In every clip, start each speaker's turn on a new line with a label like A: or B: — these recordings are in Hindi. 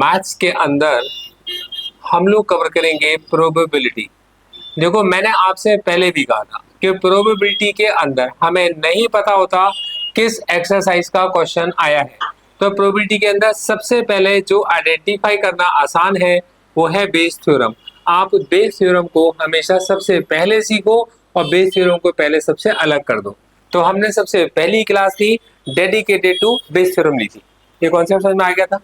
A: मैथ्स के अंदर हम लोग कवर करेंगे प्रोबेबिलिटी। देखो मैंने आपसे पहले भी कहा था कि प्रोबेबिलिटी के अंदर हमें नहीं पता होता किस एक्सरसाइज का क्वेश्चन आया है। तो प्रोबेबिलिटी के अंदर सबसे पहले जो आइडेंटिफाई करना आसान है वो है बेस थ्योरम। आप बेस थ्योरम को हमेशा सबसे पहले सीखो और बेस थ्योरम को पहले सबसे अलग कर दो। तो हमने सबसे पहली क्लास थी डेडिकेटेड टू बेस थ्योरम ली थी। ये कॉन्सेप्ट समझ में आ गया था।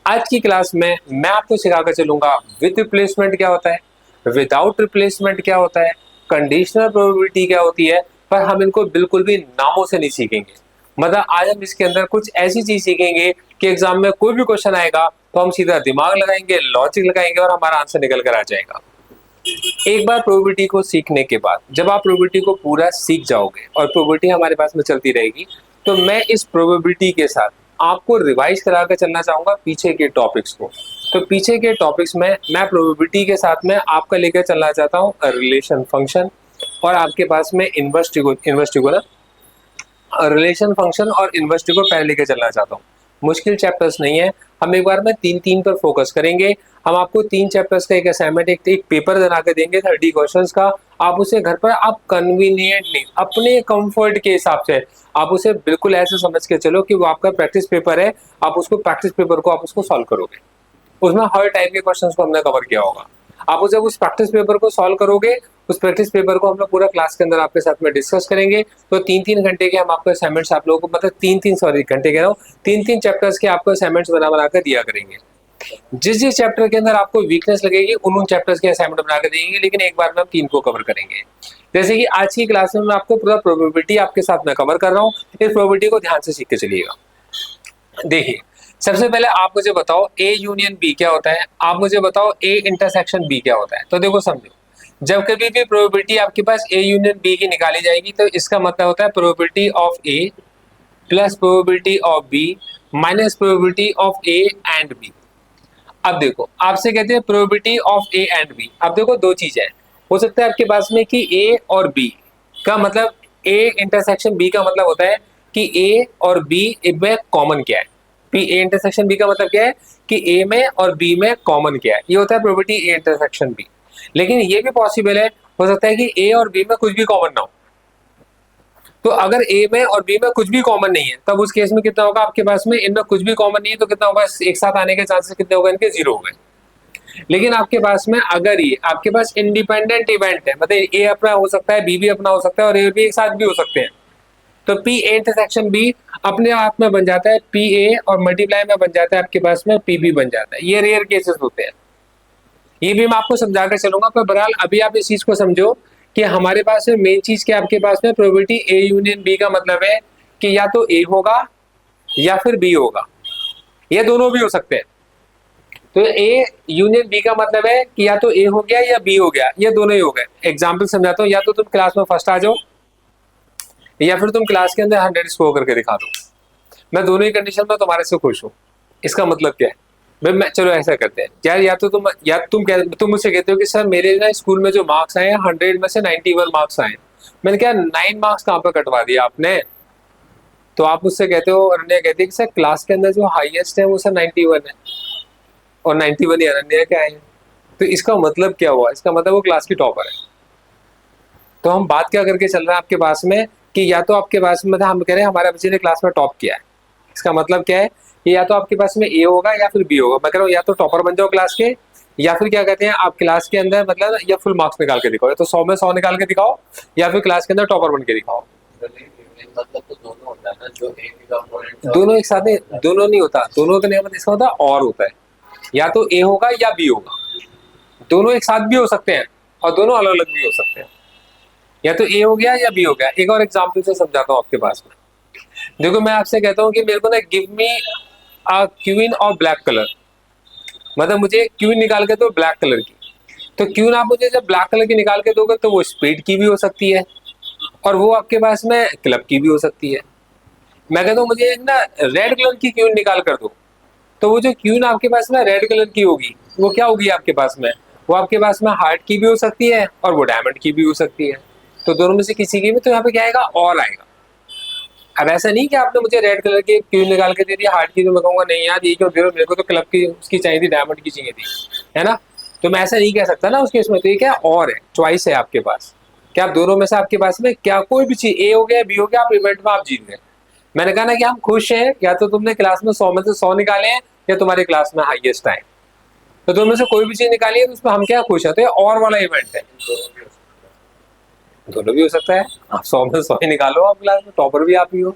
A: आज की क्लास में मैं आपको सिखाकर चलूंगा विद रिप्लेसमेंट क्या होता है, विदाउट रिप्लेसमेंट क्या होता है, कंडीशनल प्रोबेबिलिटी क्या होती है, पर हम इनको बिल्कुल भी नामों से नहीं सीखेंगे। मतलब आज हम इसके अंदर कुछ ऐसी चीज सीखेंगे कि एग्जाम में कोई भी क्वेश्चन आएगा तो हम सीधा दिमाग लगाएंगे, लॉजिक लगाएंगे और हमारा आंसर निकल कर आ जाएगा। एक बार प्रोबेबिलिटी को सीखने के बाद जब आप प्रोबेबिलिटी को पूरा सीख जाओगे और प्रोबेबिलिटी हमारे पास में चलती रहेगी, तो मैं इस प्रोबेबिलिटी के साथ आपको रिवाइज करा कर चलना चाहूंगा पीछे के टॉपिक्स को। तो पीछे के टॉपिक्स में मैं प्रोबेबिलिटी के साथ में आपका लेकर चलना चाहता हूँ रिलेशन फंक्शन, और आपके पास में इन्वर्स को ना रिलेशन फंक्शन और इन्वर्स को पहले लेकर चलना चाहता हूँ। मुश्किल चैप्टर्स नहीं है, हम एक बार में तीन तीन पर फोकस करेंगे। हम आपको तीन चैप्टर्स का एक असाइनमेंट एक पेपर बना के देंगे 30 क्वेश्चंस का। आप उसे घर पर आप कन्वीनियंटली अपने कंफर्ट के हिसाब से आप उसे बिल्कुल ऐसे समझ के चलो कि वो आपका प्रैक्टिस पेपर है। आप उसको प्रैक्टिस पेपर को आप उसको सॉल्व करोगे, उसमें हर टाइप के क्वेश्चंस को हमने कवर किया होगा। आप जब उस प्रैक्टिस पेपर को सॉल्व करोगे, उस प्रैक्टिस पेपर को हम लोग पूरा क्लास के अंदर आपके साथ में डिस्कस करेंगे। तो 3-3 घंटे के हम आपको असाइनमेंट्स आप लोगों को मतलब 3-3 कह रहा हूँ 3-3 चैप्टर्स के आपको असाइनमेंट्स बना कर दिया करेंगे। जिस जिस चैप्टर के अंदर आपको वीकनेस लगेगी उन चैप्टर्स के असाइनमेंट बना कर देंगे, लेकिन एक बार में हम 3 को कवर करेंगे। जैसे कि आज की क्लास में मैं आपको पूरा प्रोबेबिलिटी आपके साथ में कवर कर रहा हूँ। इस प्रोबेबिलिटी को ध्यान से सीख के चलिएगा। देखिए सबसे पहले आप मुझे बताओ ए यूनियन बी क्या होता है, आप मुझे बताओ ए इंटरसेक्शन बी क्या होता है। तो देखो समझो, जब कभी भी प्रोबेबिलिटी आपके पास ए यूनियन बी की निकाली जाएगी तो इसका मतलब होता है probability of A plus probability of B minus probability of A and B. अब देखो आपसे कहते हैं probability of A and B. अब देखो दो चीजें हो सकता है आपके पास में कि ए और बी का मतलब ए इंटरसेक्शन बी का मतलब होता है कि ए और बी में कॉमन क्या है। ए इंटरसेक्शन बी का मतलब क्या है कि ए में और बी में कॉमन क्या है, ये होता है प्रोबेबिलिटी ए इंटरसेक्शन बी। लेकिन ये भी पॉसिबल है, हो सकता है कि ए और बी में कुछ भी कॉमन ना हो। तो अगर ए में और बी में कुछ भी कॉमन नहीं है तब उस केस में कितना होगा आपके पास में, इनमें कुछ भी कॉमन नहीं है तो कितना होगा, एक साथ आने के चांसेस कितने हो गए इनके, 0 हो गए। लेकिन आपके पास में अगर ये आपके पास इंडिपेंडेंट इवेंट है, मतलब ए अपना हो सकता है बी भी अपना हो सकता है और ए भी एक साथ भी हो सकते हैं, तो पी ए इंटरसेक्शन बी अपने आप में बन जाता है पी ए और मल्टीप्लाई में बन जाता है आपके पास में पी बी बन जाता है। ये रेयर केसेस होते हैं, ये भी मैं आपको समझाकर चलूंगा। पर बहरहाल अभी आप इस चीज को समझो कि हमारे पास में मेन चीज क्या आपके पास में प्रोबेबिलिटी ए यूनियन बी का मतलब है कि या तो ए होगा या फिर बी होगा, ये दोनों भी हो सकते हैं। तो ए यूनियन बी का मतलब है कि या तो ए हो गया या बी हो गया, ये दोनों ही हो गए। एग्जाम्पल समझाता हूँ, या तो तुम क्लास में फर्स्ट आ जाओ या फिर तुम क्लास के अंदर 100 स्कोर करके दिखा दो, मैं दोनों ही कंडीशन में तुम्हारे से खुश हूँ। इसका मतलब क्या है भाई, मैं चलो ऐसा करते हैं यार, या तो तुम मुझसे कहते हो कि सर मेरे ना स्कूल में जो मार्क्स आए 100 में से 91 मार्क्स आए। मैंने कहा 9 मार्क्स कहाँ पे कटवा दिया आपने। तो आप मुझसे कहते हो, अनन्या कहती है कि सर क्लास के अंदर जो हाईएस्ट है वो सर 91 है और 91 ही अनन्या के आए हैं। तो इसका मतलब क्या हुआ, इसका मतलब वो क्लास की टॉपर है। तो हम बात क्या करके चल रहे हैं आपके पास में कि या तो आपके पास में मतलब हम कह रहे हैं हमारे बच्चे ने क्लास में टॉप किया है, इसका मतलब क्या है कि या तो आपके पास में ए होगा या फिर बी होगा। मैं कह रहा हूँ या तो टॉपर बन जाओ क्लास के, या फिर क्या कहते हैं आप क्लास के अंदर मतलब या फुल मार्क्स निकाल के दिखाओ, या तो 100 में 100 निकाल के दिखाओ या फिर क्लास के अंदर टॉपर बन के दिखाओ।
B: मतलब तो दोनों होता है ना, जो ए बी कंपोनेंट
A: दोनों एक साथ नहीं, दोनों नहीं होता, दोनों का नहीं मतलब इसका होता है और होता है, या तो ए होगा या बी होगा, दोनों एक साथ भी हो सकते हैं और दोनों अलग अलग भी हो सकते हैं। या तो ए हो गया या बी हो गया। एक और एग्जाम्पल से समझाता हूँ आपके पास में। देखो मैं आपसे कहता हूँ कि मेरे को ना give me a queen of black colour, मतलब मुझे क्वीन निकाल के दो ब्लैक कलर की। तो क्वीन आप मुझे जब ब्लैक कलर की निकाल के दोगे तो वो स्पीड की भी हो सकती है और वो आपके पास में क्लब की भी हो सकती है। मैं कहता हूँ मुझे एक ना रेड कलर की क्वीन निकाल कर दो, तो वो जो क्वीन आपके पास में रेड कलर की होगी वो क्या होगी आपके पास में, वो आपके पास में हार्ट की भी हो सकती है और वो डायमंड की भी हो सकती है। तो दोनों में से किसी की भी, तो यहाँ पे क्या आएगा, और आएगा। अब ऐसा नहीं कि आपने मुझे रेड कलर की क्यों निकाल के दे दिया हार्ट की, तो मैं कहूंगा नहीं यार ये क्यों दे रहे हो, मेरे को तो क्लब की उसकी चाहिए थी, डायमंड की चाहिए थी, है ना। तो मैं ऐसा नहीं कह सकता ना उसके इसमें, तो ये क्या और है, चॉइस है आपके पास, क्या आप दोनों में से आपके पास में क्या कोई भी चीज, ए हो गया बी हो गया, आप इवेंट में आप जीत गए। मैंने कहा ना कि हम खुश हैं, या तो तुमने क्लास में 100 में से 100 निकाले हैं, या तुम्हारी क्लास में हाईएस्ट आए, तो दोनों में से कोई भी चीज निकाली है तो उसमें हम क्या खुश है, तो ये और वाला इवेंट है। दोनों भी हो सकता है, आप 100 में 100 ही निकालो, आप क्लास में टॉपर भी आप ही हो,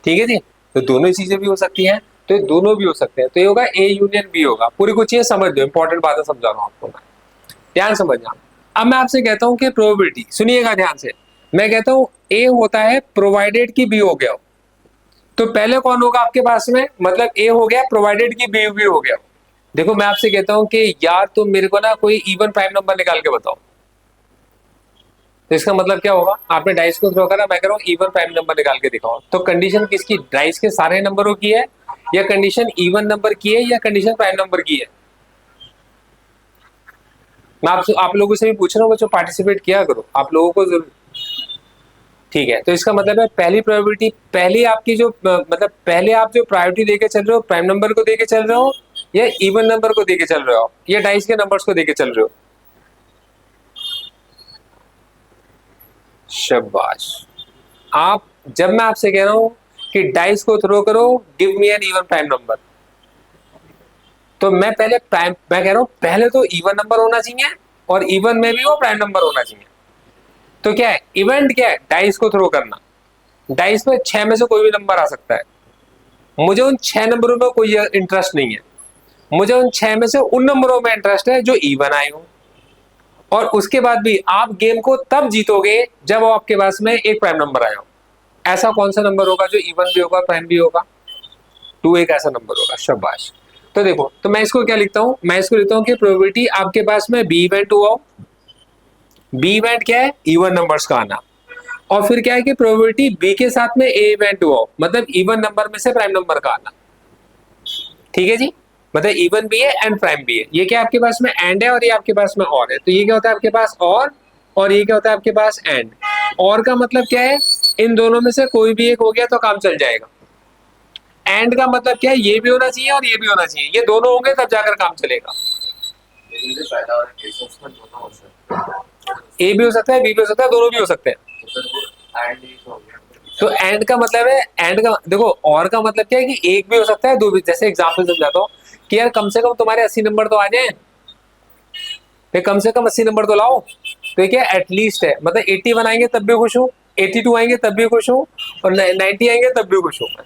A: ठीक है जी। तो दोनों ही चीजें भी हो सकती हैं, तो ये दोनों भी हो सकते हैं, तो ये होगा ए यूनियन बी होगा। पूरी कुछ चीजें समझ लो, इंपॉर्टेंट बातें समझा रहा हूँ आपको मैं, ध्यान समझना। अब मैं आपसे कहता हूँ कि प्रोबेबिलिटी सुनिएगा ध्यान से, मैं कहता हूँ ए होता है प्रोवाइडेड की बी हो गया हो, तो पहले कौन होगा आपके पास में, मतलब ए हो गया प्रोवाइडेड की बी भी हो गया हो। देखो मैं आपसे कहता हूं कि यार तुम मेरे को ना कोई इवन प्राइम नंबर निकाल के बताओ, तो इसका मतलब क्या होगा, आपने डाइस को थ्रो करा, मैं कह रहा हूं इवन प्राइम नंबर निकाल के दिखाओ, तो कंडीशन किसकी, डाइस के सारे नंबरों की है, या कंडीशन इवन नंबर की है, या कंडीशन प्राइम नंबर की है। मैं आप लोगों से भी पूछ रहा हूँ, बच्चों पार्टिसिपेट किया करो, आप लोगों को जरूर, ठीक है। तो इसका मतलब है पहली प्रोबेबिलिटी, पहली आपकी जो मतलब पहले आप जो प्रायोरिटी देके चल रहे हो, प्राइम नंबर को देके चल रहे हो, या इवन नंबर को देके चल रहे हो, या डाइस के नंबर्स को देके चल रहे हो। शाबाश। आप, जब मैं आपसे कह रहा हूं कि डाइस को थ्रो करो, give me an even prime number, तो मैं पहले प्राइम, मैं कह रहा हूं पहले तो इवन नंबर होना चाहिए, और इवन में भी वो प्राइम नंबर होना चाहिए। तो क्या है इवेंट, क्या है डाइस को थ्रो करना, डाइस में 6 में से कोई भी नंबर आ सकता है, मुझे उन 6 नंबरों में कोई इंटरेस्ट नहीं है, मुझे उन 6 में से उन नंबरों में इंटरेस्ट है जो इवन आए हो। और उसके बाद भी आप गेम को तब जीतोगे जब वो आपके पास में एक प्राइम नंबर आया हो। ऐसा कौन सा नंबर होगा जो इवन भी होगा प्राइम भी होगा, 2 एक ऐसा नंबर होगा। शाबाश। तो देखो, तो मैं इसको क्या लिखता हूं, मैं इसको लिखता हूं कि प्रोबेबिलिटी आपके पास में बी इवेंट हुआ हो, बी इवेंट क्या है इवन नंबर्स का आना, और फिर क्या है कि प्रोबेबिलिटी बी के साथ में ए इवेंट हुआ हो, मतलब इवन नंबर में से प्राइम नंबर का आना, ठीक है जी। मतलब इवन भी है एंड प्राइम भी है, ये क्या आपके पास में एंड है, और ये आपके पास में और है, तो ये क्या होता है आपके पास और ये क्या होता है आपके पास एंड। और का मतलब क्या है, इन दोनों में से कोई भी एक हो गया तो काम चल जाएगा। एंड का मतलब क्या है, ये भी होना चाहिए और ये भी होना चाहिए, ये दोनों होंगे तब जाकर काम चलेगा।
B: लेकिन जो पहला वाला केसेस में दोनों हो सकते हैं,
A: ए भी हो सकता है, बी भी हो सकता है, दोनों भी हो सकते हैं।
B: तो फिर वो एंड ही हो गया।
A: तो एंड का मतलब है, एंड का देखो, और का मतलब क्या है कि एक भी हो सकता है, दो भी। जैसे एग्जांपल समझाता हूँ कि यार कम से कम तुम्हारे 80 नंबर तो आ जाए, फिर कम से कम 80 नंबर तो लाओ, तो ये क्या एटलीस्ट है, मतलब 80 बनाएंगे तब भी खुश हूँ, 82 आएंगे तब भी खुश हूँ, और 90 आएंगे तब भी खुश हूँ मैं।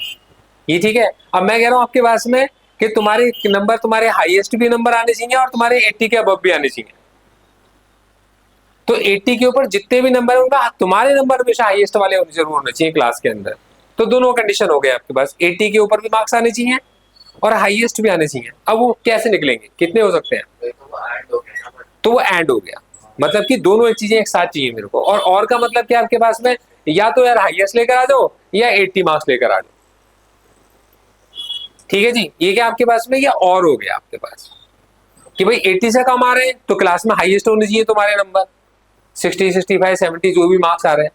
A: ये ठीक है। अब मैं कह रहा हूँ आपके पास में कि तुम्हारे नंबर, तुम्हारे हाईएस्ट भी नंबर आने चाहिए और तुम्हारे 80 के अबव भी आने चाहिए। तो 80 के ऊपर जितने भी नंबर होंगे, तुम्हारे नंबर हमेशा हाईएस्ट वाले होने जरूर होने चाहिए क्लास के अंदर। तो दोनों कंडीशन हो गए आपके पास, 80 के ऊपर भी मार्क्स आने चाहिए और हाईएस्ट भी आने चाहिए। अब वो कैसे निकलेंगे, कितने हो सकते हैं,
B: तो वो एंड हो गया ना,
A: तो वो एंड हो गया, मतलब कि दोनों एक चीजें एक साथ चाहिए मेरे को। और का मतलब क्या आपके पास में, या तो यार हाईएस्ट लेकर आ जाओ, या 80 मार्क्स लेकर आ जाओ, ठीक है जी। ये क्या आपके पास में, या और हो गया आपके पास कि भाई 80 से कम आ रहे हैं तो क्लास में हाईएस्ट होने चाहिए तुम्हारे नंबर, 60 65 70 जो भी मार्क्स आ रहे हैं।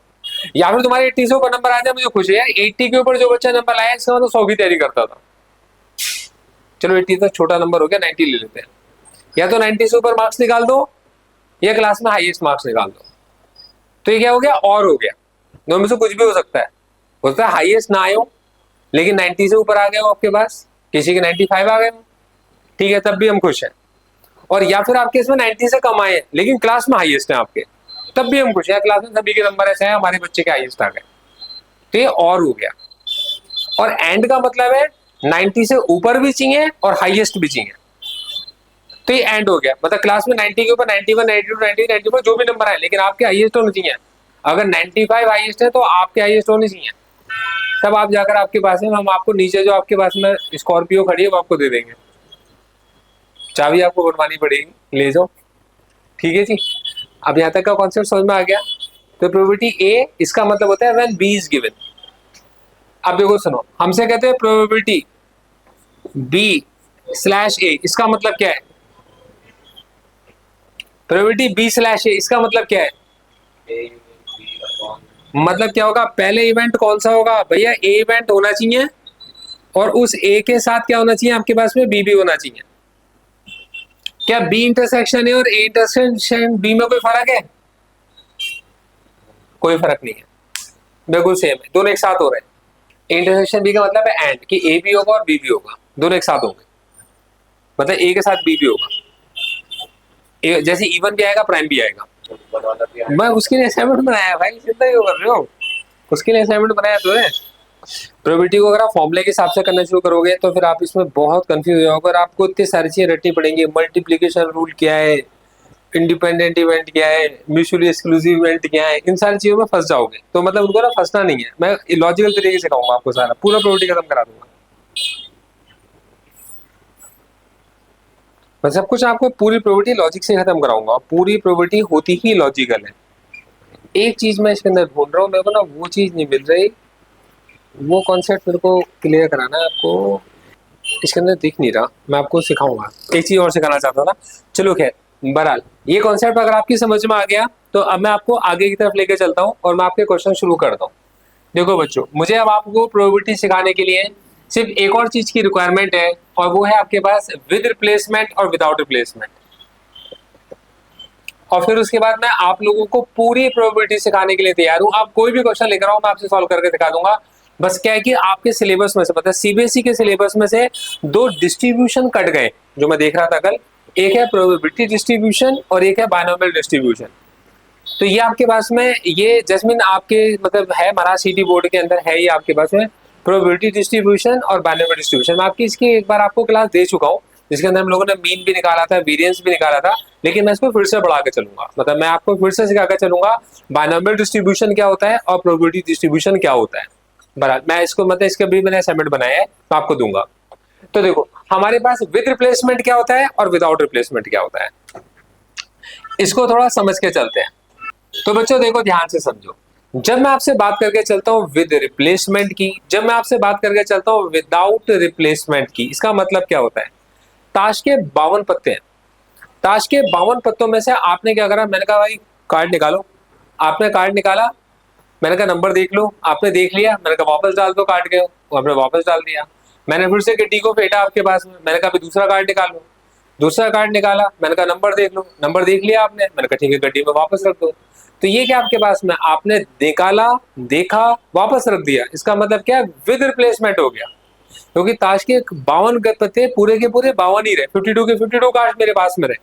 A: या फिर तुम्हारे 80 से ऊपर नंबर आ जाए, मुझे खुशी है, 80 के ऊपर जो बच्चा नंबर लाया इसका मतलब 100 की तैयारी करता था, चलो 80 तो छोटा नंबर हो गया, 90 ले लेते हैं। या तो 90 से ऊपर मार्क्स निकाल दो, या क्लास में हाईएस्ट मार्क्स निकाल दो। तो ये क्या हो गया, और हो गया, दोनों में से कुछ भी हो सकता है। हो सकता है हाईएस्ट ना आए हो, लेकिन 90 से ऊपर आ गए हो आपके पास, किसी के 95 आ गए हो, ठीक है, तब भी हम खुश हैं। और या फिर आपके इसमें 90 से कम आए लेकिन क्लास में हाईएस्ट है आपके, तब भी हम खुश हैं, क्लास में सभी के नंबर ऐसे हैं, हमारे बच्चे के हाईएस्ट आ गए, तो ये और हो गया। और एंड का मतलब है 90 से ऊपर भी चाहिए और हाईएस्ट भी चाहिए, तो ये एंड हो गया। मतलब क्लास में 90 के ऊपर 91 92 90 94 जो भी नंबर आए, लेकिन आपके हाईएस्ट होने चाहिए। अगर 95 हाईएस्ट है तो आपके हाईएस्ट होने चाहिए, तब आप जाकर आपके पास में, हम आपको नीचे जो आपके पास में स्कॉर्पियो खड़ी है वो आपको दे देंगे, चाबी आपको बनवानी पड़ेगी, ले जाओ, ठीक है जी। अब यहाँ तक का कॉन्सेप्ट समझ में आ गया। तो प्रोबेबिलिटी ए, इसका मतलब होता है व्हेन बी इज गिवन। अब देखो सुनो, हमसे कहते हैं प्रोबेबिलिटी बी स्लैश ए, इसका मतलब क्या है, प्रोबेबिलिटी बी स्लैश ए इसका मतलब क्या है,
B: ए बी अपॉन
A: मतलब क्या होगा, पहले इवेंट कौन सा होगा भैया, ए इवेंट होना चाहिए और उस ए के साथ क्या होना चाहिए आपके पास में, बी भी होना चाहिए। क्या बी इंटरसेक्शन है और ए इंटरसेक्शन बी में कोई फर्क है? कोई फर्क नहीं है, बिल्कुल सेम है, दोनों एक साथ हो रहे हैं। इंटरसेक्शन बी का मतलब है एंड, कि ए भी होगा और बी भी होगा, दोनों एक साथ होंगे, मतलब ए के साथ बी भी होगा। जैसे इवन भी आएगा प्राइम भी आएगा।
B: तो ऊपर वाला भी
A: मैं
B: आएगा।
A: उसके लिए असाइनमेंट बनाया भाई, चिंता क्यों कर रहे हो, उसके लिए असाइनमेंट बनाया तो है। प्रोबेबिलिटी को अगर आप फॉर्मूले के हिसाब से करना शुरू करोगे तो फिर आप इसमें बहुत कंफ्यूज हो जाओगे और आपको इतनी सारी चीजें रटनी पड़ेंगी। मल्टीप्लीकेशन रूल क्या है, इंडिपेंडेंट इवेंट क्या है, म्यूचुअली एक्सक्लूसिव इवेंट क्या है, इन सारी चीजों में फंस जाओगे। तो मतलब उनको ना फंसना नहीं है, मैं लॉजिकल तरीके से कहूंगा आपको, सारा पूरा प्रोबेबिलिटी खत्म करा दूंगा। मैं सब कुछ आपको पूरी प्रोबेबिलिटी लॉजिक से खत्म कराऊंगा, पूरी प्रोबेबिलिटी होती ही लॉजिकल है। एक चीज मैं इसके अंदर ढूंढ रहा हूँ, मेरे को ना वो चीज नहीं मिल रही, वो कॉन्सेप्ट मेरे को क्लियर कराना है आपको, इसके अंदर दिख नहीं रहा, मैं आपको सिखाऊंगा। एक चीज और सिखाना चाहता था, चलो खैर। बहरहाल ये कॉन्सेप्ट अगर आपकी समझ में आ गया तो अब मैं आपको आगे की तरफ लेके चलता हूँ और मैं आपके क्वेश्चन शुरू करता हूँ। देखो बच्चों, मुझे अब आपको प्रोबेबिलिटी सिखाने के लिए सिर्फ एक और चीज की रिक्वायरमेंट है, और वो है आपके पास विद रिप्लेसमेंट और विदाउट रिप्लेसमेंट। और फिर उसके बाद मैं आप लोगों को पूरी प्रोबेबिलिटी सिखाने के लिए तैयार हूं। आप कोई भी क्वेश्चन लेकर आओ, मैं आपसे सॉल्व करके दिखा दूंगा। बस क्या है कि आपके सिलेबस में से, मतलब सीबीएसई के सिलेबस में से दो डिस्ट्रीब्यूशन कट गए जो मैं देख रहा था कल। एक है प्रोबेबिलिटी डिस्ट्रीब्यूशन और एक है बायनोमियल डिस्ट्रीब्यूशन। तो ये आपके पास में, ये जैस्मिन आपके मतलब है मराठी बोर्ड के अंदर है, ये आपके पास में प्रोबेबिलिटी डिस्ट्रीब्यूशन और बायनोमियल डिस्ट्रीब्यूशन। मैं आपकी इसकी एक बार आपको क्लास दे चुका हूँ, जिसके अंदर हम लोगों ने मीन भी निकाला था, वेरिएंस भी निकाला था, लेकिन मैं इसको फिर से बढ़ा के चलूंगा। मतलब मैं आपको फिर से सिखा के चलूंगा बायनोमियल डिस्ट्रीब्यूशन क्या होता है और प्रोबेबिलिटी डिस्ट्रीब्यूशन क्या होता है। बराबर मैं इसको, मतलब इसके भी मैंने असाइनमेंट बनाया है, मैं आपको दूंगा। तो देखो, हमारे पास विद रिप्लेसमेंट क्या होता है और विदाउट रिप्लेसमेंट क्या होता है, इसको थोड़ा समझ के चलते हैं। तो बच्चों देखो, ध्यान से समझो। जब मैं आपसे बात करके चलता हूं विद रिप्लेसमेंट की, जब मैं आपसे बात करके चलता हूं विदाउट रिप्लेसमेंट की, इसका मतलब क्या होता है। ताश के 52 पत्ते हैं, ताश के 52 पत्तों में से आपने क्या करा, मैंने कहा भाई कार्ड निकालो, आपने कार्ड निकाला, मैंने कहा नंबर देख लो, आपने देख लिया, मैंने कहा वापस डाल दो कार्ड के, वो आपने वापस डाल दिया। मैंने फिर से गिट्टी को फेंटा आपके पास में, मैंने कहा अभी दूसरा कार्ड निकालो, दूसरा कार्ड निकाला, मैंने कहा नंबर देख लो, नंबर देख लिया आपने, मैंने कहा ठीक है गड्डी में वापस रख दो। तो ये क्या आपके पास में, आपने निकाला, देखा, वापस रख दिया, इसका मतलब क्या, विद रिप्लेसमेंट हो गया। क्योंकि ताश के 52 पत्ते पूरे के पूरे 52 ही रहे, 52 के 52 कार्ड मेरे पास में रहे,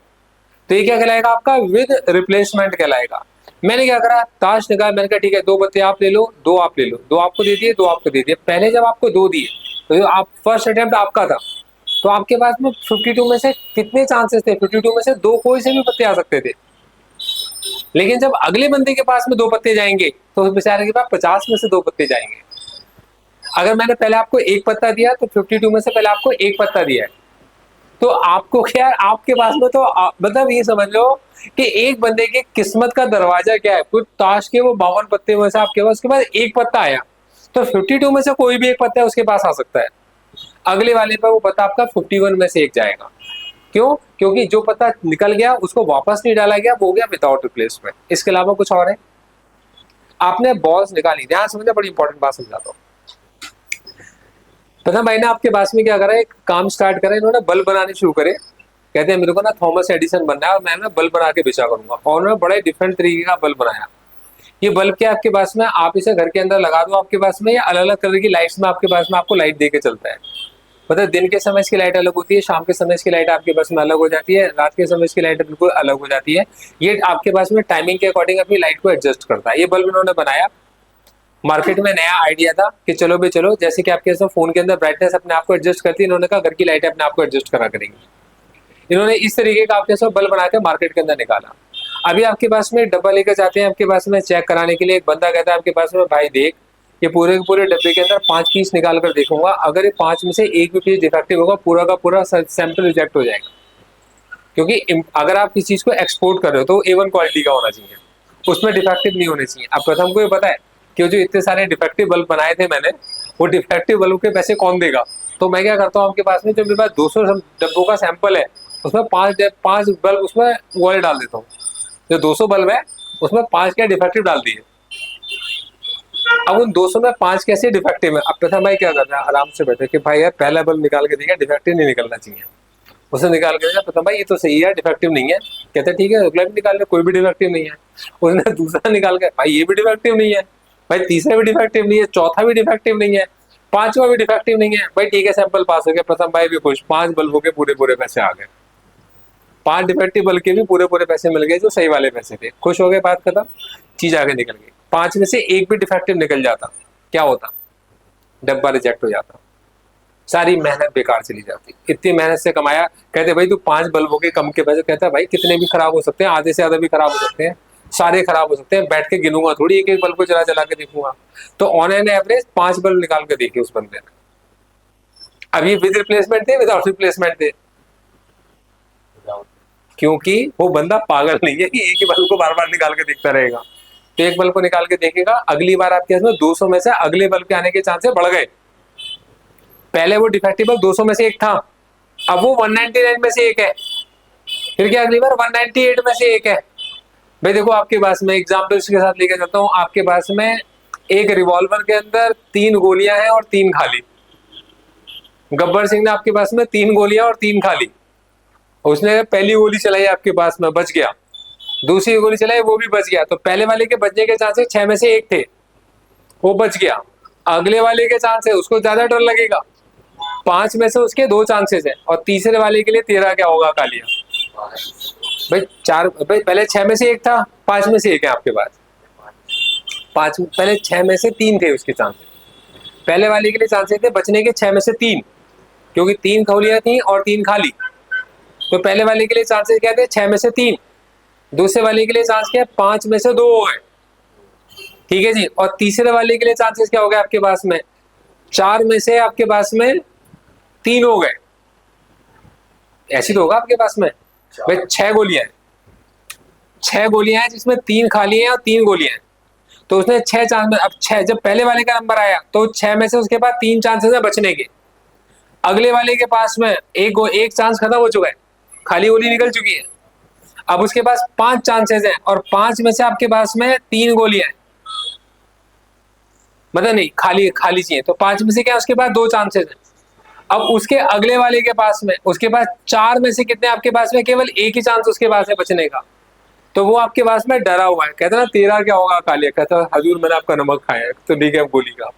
A: तो ये क्या कहलाएगा आपका, विद रिप्लेसमेंट कहलाएगा। मैंने क्या करा, ताश निकाल, मैंने कहा ठीक है 2 पत्ते आप ले लो, 2 आप ले लो, 2 आपको दे दिए, 2 आपको दे दिए। पहले जब आपको 2 दिए तो आप फर्स्ट अटेम्प्ट आपका था, तो आपके पास में 52 में से कितने चांसेस थे, 52 में से 2 कोई से भी पत्ते आ सकते थे। लेकिन जब अगले बंदे के पास में 2 पत्ते जाएंगे तो उस बेचारे के पास 50 में से 2 पत्ते जाएंगे। अगर मैंने पहले आपको 1 पत्ता दिया तो 52 में से पहले आपको 1 पत्ता दिया है, तो आपको क्या, आपके पास में तो मतलब ये समझ लो कि एक बंदे के किस्मत का दरवाजा क्या है, कुछ ताश के वो 52 पत्ते में से आपके पास, उसके बाद 1 पत्ता आया, तो 52 में से कोई भी 1 पत्ता उसके पास आ सकता है। अगले वाले पर वो पत्ता आपका 51 में से 1 जाएगा। क्यों? क्योंकि जो पत्ता निकल गया उसको वापस नहीं डाला गया, वो हो गया विदाउट रिप्लेसमेंट। इसके अलावा कुछ और है, आपने बॉल्स निकाली, ध्यान समझना, बड़ी इंपॉर्टेंट बात समझाता हूँ। प्रथम भाई ने आपके पास में क्या करा, एक काम स्टार्ट करा, इन्होंने बल्ब बनाने शुरू करे। कहते हैं मेरे को ना थॉमस एडिसन बनना है और मैं ना बल्ब बना के बेचा करूंगा, और उन्होंने बड़ा डिफरेंट तरीके का बल्ब बनाया। ये बल्ब क्या आपके पास में, आप इसे घर के अंदर लगा दो, आपके पास में ये अलग अलग कलर की लाइट्स में आपके पास में आपको लाइट दे के चलता है। मतलब दिन के समय इसकी लाइट अलग होती है, शाम के समय इसकी लाइट आपके पास में अलग हो जाती है, रात के समय इसकी लाइट बिल्कुल अलग हो जाती है। ये आपके पास में टाइमिंग के अकॉर्डिंग अपनी लाइट को एडजस्ट करता है। ये बल्ब इन्होंने बनाया, मार्केट में नया आइडिया था कि चलो भी चलो, जैसे कि आपके फोन के अंदर ब्राइटनेस अपने आप को एडजस्ट करती है, इन्होंने कहा घर की लाइटें अपने आप को एडजस्ट करा करेंगी। इन्होंने इस तरीके का आपके साथ बल्ब बना के मार्केट के अंदर निकाला। अभी आपके पास में डब्बा लेकर जाते हैं आपके पास में चेक कराने के लिए, एक बंदा कहता है आपके पास में भाई देख, ये पूरे के पूरे डब्बे के अंदर 5 पीस निकाल कर देखूंगा, अगर ये 5 में से एक भी पीस डिफेक्टिव होगा, पूरा का पूरा सैंपल रिजेक्ट हो जाएगा। क्योंकि अगर आप किसी चीज को एक्सपोर्ट कर रहे हो तो A1 क्वालिटी का होना चाहिए, उसमें डिफेक्टिव नहीं होने चाहिए। अब प्रथम को ये पता है कि जो इतने सारे डिफेक्टिव बल्ब बनाए थे मैंने, वो डिफेक्टिव बल्ब के पैसे कौन देगा। तो मैं क्या करता हूँ, आपके पास में जो मेरे पास 200 डब्बों का सैंपल है, उसमें 5 बल्ब उसमें वो डाल देता हूँ। जो 200 बल्ब है उसमें 5 क्या डिफेक्टिव डाल दिए, अब उन 200 में 5 कैसे डिफेक्टिव है? अब प्रथम भाई क्या कर रहा है, आराम से बैठे कि भाई यार पहला बल्ब निकाल के देखा, डिफेक्टिव नहीं निकलना चाहिए। उसने निकाल के देखा, प्रथम भाई ये तो सही है, डिफेक्टिव नहीं है। कहते ठीक है, अगला भी निकाल ले, कोई भी डिफेक्टिव नहीं है। उसने दूसरा निकाल के, भाई ये भी डिफेक्टिव नहीं है, भाई तीसरा भी डिफेक्टिव नहीं है, चौथा भी डिफेक्टिव नहीं है, पांचवा भी डिफेक्टिव नहीं है। भाई ठीक है, सैंपल पास हो गया, प्रथम भाई भी खुश, 5 बल्बों के पूरे पूरे पैसे आ गए। 5 डिफेक्टिव बल्ब के भी पूरे पूरे पैसे मिल गए जो सही वाले पैसे थे, खुश हो गए, बात खत्म, चीज आगे निकल गई। 5 में से एक भी डिफेक्टिव निकल जाता, क्या होता? डब्बा रिजेक्ट हो जाता, सारी मेहनत बेकार चली जाती। इतनी मेहनत से कमाया, कहते भाई तू 5 बल्बों के कम के पैसे, कहता भाई कितने भी खराब हो सकते हैं, आधे से ज्यादा भी खराब हो सकते हैं, सारे खराब हो सकते हैं, बैठ के गिनूंगा थोड़ी, एक एक बल्ब को जला जला के देखूंगा। तो ऑन एन एवरेज 5 बल्ब निकाल के देखिए उस बंदे ने। अब ये विद रिप्लेसमेंट थे, विदाउट रिप्लेसमेंट थे, क्योंकि वो बंदा पागल नहीं है कि एक ही बल्ब को बार बार निकाल के देखता रहेगा। तो एक बल्ब को निकाल के देखेगा, अगली बार आपके इसमें 200 में से अगले बल्ब के आने के चांसेस बढ़ गए। पहले वो डिफेक्टिव बल्ब 200 में से एक था, अब वो 199 में से एक है, फिर क्या अगली बार 198 में से एक है। भाई देखो आपके पास में एग्जाम्पल्स के साथ लेके जाता हूँ, आपके पास में एक रिवॉल्वर के अंदर 3 गोलियां हैं और 3 खाली। गब्बर सिंह ने आपके पास में 3 गोलियां और 3 खाली, उसने पहली गोली चलाई आपके पास में, बच गया, दूसरी गोली चलाई वो भी बच गया। तो पहले वाले के बचने के चांसेस 6 में से 1 थे, वो बच गया। अगले वाले के चांसेस, उसको ज्यादा डर लगेगा, 5 में से उसके 2 चांसेस है, और तीसरे वाले के लिए 13 क्या होगा कालिया। भाई 4, भाई पहले 6 में से 1 था, 5 में से 1 है आपके पास। 5 पहले 6 में से 3 थे उसके चांसेस, पहले वाले के लिए चांसेस थे बचने के 6 में से 3, क्योंकि 3 गोलियां थी और 3 खाली। तो पहले वाले के लिए चांसेस क्या थे? 6 में से 3। दूसरे वाले के लिए चांस क्या है? 5 में से 2 हो गए, ठीक है जी। और तीसरे वाले के लिए चांसेस क्या हो गए आपके पास में? 4 में से आपके पास में 3 हो गए, ऐसी तो होगा आपके पास में। भाई 6 गोलियां हैं, 6 गोलियां हैं जिसमें 3 खाली हैं और 3 गोलियां हैं। तो उसने 6 चांस में, अब 6 जब पहले वाले का नंबर आया तो 6 में से उसके पास 3 चांसेस है बचने के। अगले वाले के पास में एक चांस खत्म हो चुका है, खाली गोली निकल चुकी है। अब उसके पास 5 चांसेस हैं और 5 में से आपके पास में 3 गोलियां हैं, मतलब नहीं खाली खाली चाहिए, तो 5 में से क्या उसके पास 2 चांसेस हैं। अब उसके अगले वाले के पास में, उसके पास 4 में से कितने आपके पास में? केवल एक ही चांस उसके पास है बचने का। तो वो आपके पास में डरा हुआ है, कहता ना 13 क्या होगा कालिया, कहता हजूर मैंने आपका नमक खाया है, तो ठीक है गोली का,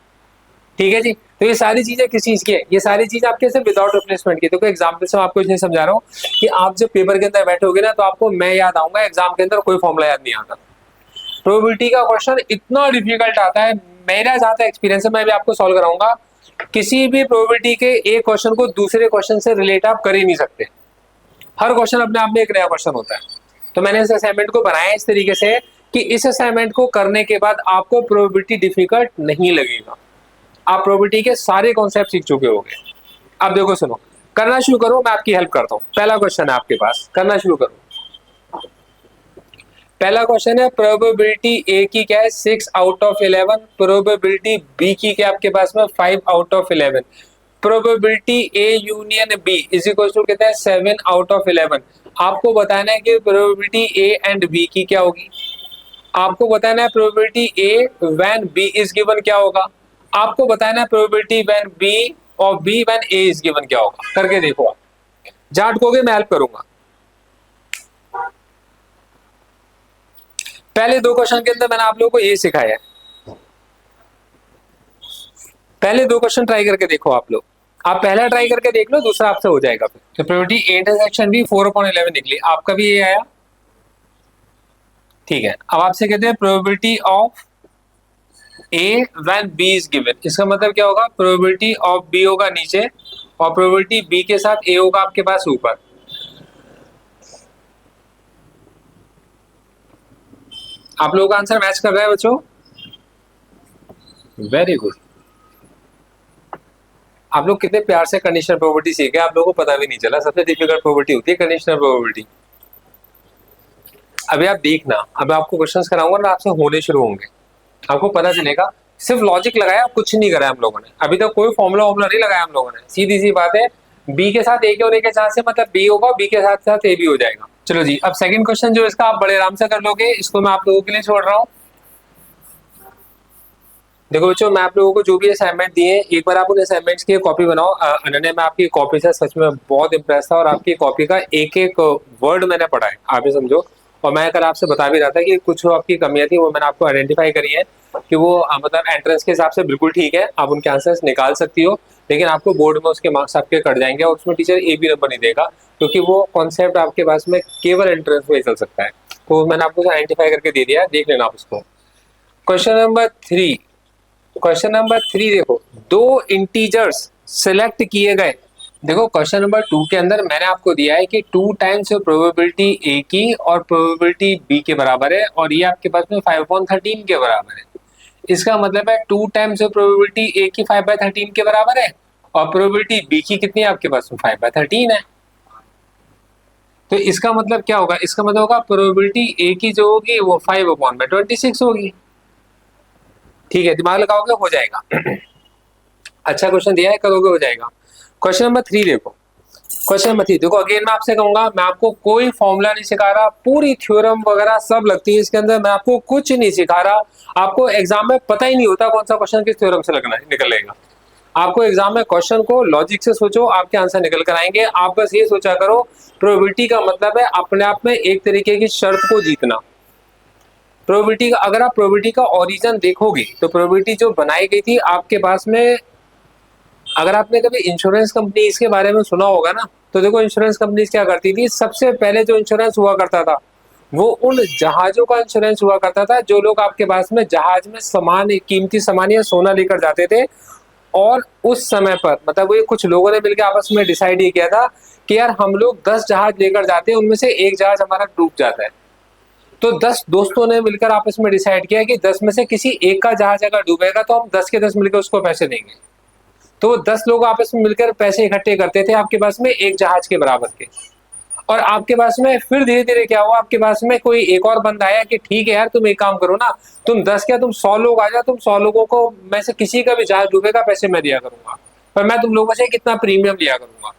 A: ठीक है जी। तो ये सारी चीजें किस चीज की है? ये सारी चीज आपके सिर्फ विदाउट रिप्लेसमेंट की। तो कोई एग्जाम्पल से मैं आपको इसलिए समझा रहा हूँ कि आप जब पेपर के अंदर बैठोगे ना, तो आपको मैं याद आऊंगा, एग्जाम के अंदर कोई फॉर्मूला याद नहीं आता। प्रोबेबिलिटी का क्वेश्चन इतना डिफिकल्ट आता है, मेरा जहां तक एक्सपीरियंस है, मैं भी आपको सॉल्व कराऊंगा। किसी भी प्रोबेबिलिटी के एक क्वेश्चन को दूसरे क्वेश्चन से रिलेट आप कर ही नहीं सकते, हर क्वेश्चन अपने आप में एक नया क्वेश्चन होता है। तो मैंने इस असाइनमेंट को बनाया इस तरीके से कि इस असाइनमेंट को करने के बाद आपको प्रोबेबिलिटी डिफिकल्ट नहीं लगेगा, आप प्रोबेबिलिटी के सारे कॉन्सेप्ट सीख चुके होंगे। अब देखो सुनो, करना शुरू करो, मैं आपकी हेल्प करता हूँ। पहला क्वेश्चन है आपके पास, करना शुरू करो। पहला क्वेश्चन है प्रोबेबिलिटी ए की क्या है? 6 आउट ऑफ 11। प्रोबेबिलिटी बी की क्या आपके पास में? 5 out of 11। Probability A union B is equal to कहता है 7 आउट ऑफ 11। आपको बताना है कि प्रोबेबिलिटी ए एंड बी की क्या होगी। आपको बताना है probability A when B is given क्या होगा। आपको बताना है प्रोबेबिलिटी व्हेन बी और B when A is given क्या होगा। करके देखो आप, जहां अटकोगे मैं हेल्प करूंगा। पहले 2 क्वेश्चन के अंदर मैंने आप लोगों को ये सिखाया है, पहले 2 क्वेश्चन ट्राई करके देखो आप लोग। आप पहला ट्राई करके देख लो, दूसरा आपसे हो जाएगा फिर। तो प्रोबेबिलिटी ए इंटरसेक्शन भी 4/11 निकली, आपका भी ये आया, ठीक है। अब आपसे कहते हैं probability of A when B is given, इसका मतलब क्या होगा? प्रोबेबिलिटी ऑफ बी होगा नीचे और प्रोबेबिलिटी बी के साथ ए होगा आपके पास ऊपर। आप लोगों का आंसर मैच कर रहा है बच्चों? Very good. आप लोग कितने प्यार से कंडीशनल प्रोबेबिलिटी सीखे, आप लोगों को पता भी नहीं चला। सबसे डिफिकल्ट प्रोबेबिलिटी होती है कंडीशनल प्रोबेबिलिटी। अभी आप देखना, अब आपको क्वेश्चंस कराऊंगा ना, आपसे होने शुरू होंगे, आपको पता चलेगा। सिर्फ लॉजिक लगाया, कुछ नहीं करा हम लोगों ने अभी तक, कोई फॉर्मूला वॉर्मूला नहीं लगाया हम लोगों ने। सीधी सी बात है, बी के साथ ए के होने के चांस है, मतलब बी होगा, बी के साथ साथ ए भी हो जाएगा। चलो जी, अब सेकंड क्वेश्चन जो इसका आप बड़े आराम से कर लोगे, इसको मैं आप लोगों के लिए छोड़ रहा हूँ। देखो बच्चों, मैं आप लोगों को जो भी असाइनमेंट दिए एक बार आप उन असाइनमेंट्स की कॉपी बनाओ। अनन्या, मैं आपकी कॉपी से सच में बहुत इंप्रेस था और आपकी कॉपी का एक एक वर्ड मैंने पढ़ा है, आप ये समझो। और मैं कल आपसे बता भी रहा था कि कुछ जो आपकी कमियां थी वो मैंने आपको आइडेंटिफाई करी है कि वो मतलब एंट्रेंस के हिसाब से बिल्कुल ठीक है, आप उनके आंसर्स निकाल सकती हो, लेकिन आपको बोर्ड में उसके मार्क्स आपके कट जाएंगे और उसमें टीचर एक भी नंबर नहीं देगा, क्योंकि वो कॉन्सेप्ट आपके पास में केवल एंट्रेंस में ही चल सकता है। तो मैंने आपको आइडेंटिफाई करके दे दिया, देख लेना आप उसको। Question number 3। क्वेश्चन नंबर 3 देखो, दो इंटीजर्स सिलेक्ट किए गए। देखो क्वेश्चन नंबर 2 के अंदर मैंने आपको दिया है कि 2 टाइम्स प्रोबेबिलिटी ए की और प्रोबेबिलिटी बी के बराबर है, और ये आपके पास में 5/13 के बराबर है। इसका मतलब है 2 टाइम्स प्रोबेबिलिटी ए की 5/13 के बराबर है, और प्रोबेबिलिटी बी की कितनी है आपके पास में 5/13 है। तो इसका मतलब क्या होगा, इसका मतलब होगा प्रोबेबिलिटी ए की जो होगी वो 5/26 होगी। ठीक है, दिमाग लगाओगे हो जाएगा। अच्छा क्वेश्चन दिया है, करोगे हो जाएगा। क्वेश्चन नंबर 3 देखो। क्वेश्चन नंबर 3 देखो, अगेन मैं आपसे कहूंगा, मैं आपको कोई फॉर्मूला नहीं सिखा रहा, पूरी थ्योरम वगैरह सब लगती है इसके अंदर, मैं आपको कुछ नहीं सिखा रहा। आपको एग्जाम में पता ही नहीं होता कौन सा क्वेश्चन किस थ्योरम से लगना है निकलेगा। आपको एग्जाम में क्वेश्चन को लॉजिक से सोचो, आपके आंसर निकल कर आएंगे। आप बस ये सोचा करो, प्रोबेबिलिटी का मतलब है अपने आप में एक तरीके की शर्त को जीतना। प्रोबेबिलिटी का, अगर आप प्रोबेबिलिटी का ओरिजिन देखोगे तो प्रोबेबिलिटी जो बनाई गई थी आपके पास में, अगर आपने कभी इंश्योरेंस कंपनी के बारे में सुना होगा ना, तो देखो इंश्योरेंस कंपनी क्या करती थी, सबसे पहले जो इंश्योरेंस हुआ करता था वो उन जहाजों का इंश्योरेंस हुआ करता था जो लोग आपके पास में जहाज में सामान, कीमती सामान या सोना लेकर जाते थे। और उस समय पर मतलब वो कुछ लोगों ने मिलकर आपस में डिसाइड ये किया था कि यार हम लोग 10 जहाज लेकर जाते हैं, उनमें से एक जहाज हमारा डूब जाता है। तो 10 दोस्तों ने मिलकर आपस में डिसाइड किया कि 10 में से किसी एक का जहाज अगर डूबेगा तो हम 10 के 10 मिलकर उसको पैसे देंगे। तो वो 10 लोग आपस में मिलकर पैसे इकट्ठे करते थे आपके पास में एक जहाज के बराबर के। और आपके पास में फिर धीरे धीरे क्या हुआ, आपके पास में कोई एक और बंदा आया कि ठीक है यार तुम एक काम करो ना, तुम 10 क्या तुम 100 लोग आ जाओ, तुम 100 लोगों को मैं से किसी का भी जहाज डूबेगा पैसे मैं दिया करूंगा, पर मैं तुम लोगों से कितना प्रीमियम लिया करूंगा।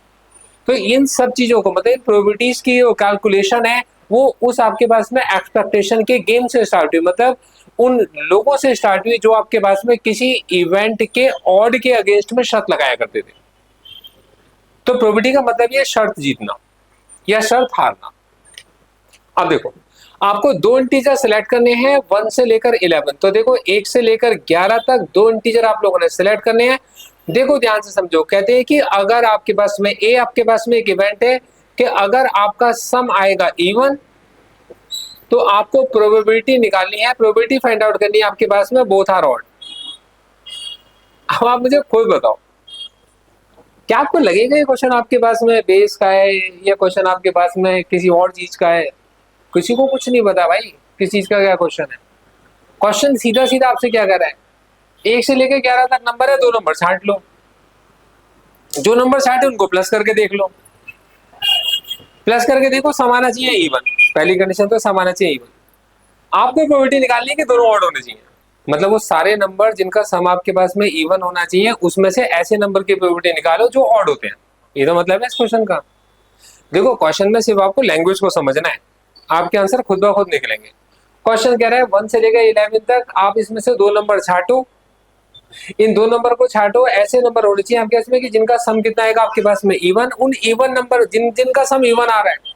A: तो इन सब चीजों को मतलब प्रोबेबिलिटीज की जो कैलकुलेशन है वो उस आपके पास में एक्सपेक्टेशन के गेम से स्टार्ट हुई, मतलब उन लोगों से स्टार्ट हुई जो आपके पास में किसी इवेंट के ऑड के अगेंस्ट में शर्त लगाया करते थे। तो प्रोबेबिलिटी का मतलब ये शर्त जीतना या शर्त हारना। अब देखो, आपको दो इंटीजर सिलेक्ट करने हैं 1 से लेकर 11। तो देखो 1 से लेकर 11 तक दो इंटीजर आप लोगों ने सिलेक्ट करने हैं। देखो ध्यान से समझो, कहते हैं कि अगर आपके पास में आपके पास में एक इवेंट है कि अगर आपका सम आएगा इवन, तो आपको प्रोबेबिलिटी निकालनी है, प्रोबेबिलिटी फाइंड आउट करनी है आपके पास में बोथ आर ऑड। अब आप मुझे खुद बताओ, क्या आपको लगेगा ये क्वेश्चन आपके पास में बेस का है, या क्वेश्चन आपके पास में किसी और चीज का है? किसी को कुछ नहीं पता भाई किस चीज का क्या क्वेश्चन है। क्वेश्चन सीधा सीधा आपसे क्या कर रहा है, 1 से लेकर 11 तक नंबर है, 2 नंबर छांट लो, जो नंबर छांटे उनको प्लस करके देख लो। प्लस करके देखो समाना चाहिए इवन, पहली कंडीशन तो समाना चाहिए इवन। आपको प्रोबेबिलिटी निकालनी है कि दोनों ऑड होने चाहिए, मतलब वो सारे नंबर जिनका सम आपके पास में इवन होना चाहिए उसमें से ऐसे नंबर की प्रोबेबिलिटी निकालो जो ऑड होते हैं। ये तो मतलब है इस क्वेश्चन का। देखो क्वेश्चन में सिर्फ आपको लैंग्वेज को समझना है, आपके आंसर खुद ब खुद निकलेंगे। क्वेश्चन कह रहा है 1 से लेकर 11 तक आप इसमें से 2 नंबर छाटो, इन 2 नंबर को छाटो, ऐसे नंबर होने चाहिए आपके पास में कि जिनका सम कितना आएगा आपके पास में इवन। उन इवन नंबर जिनका सम इवन आ रहा है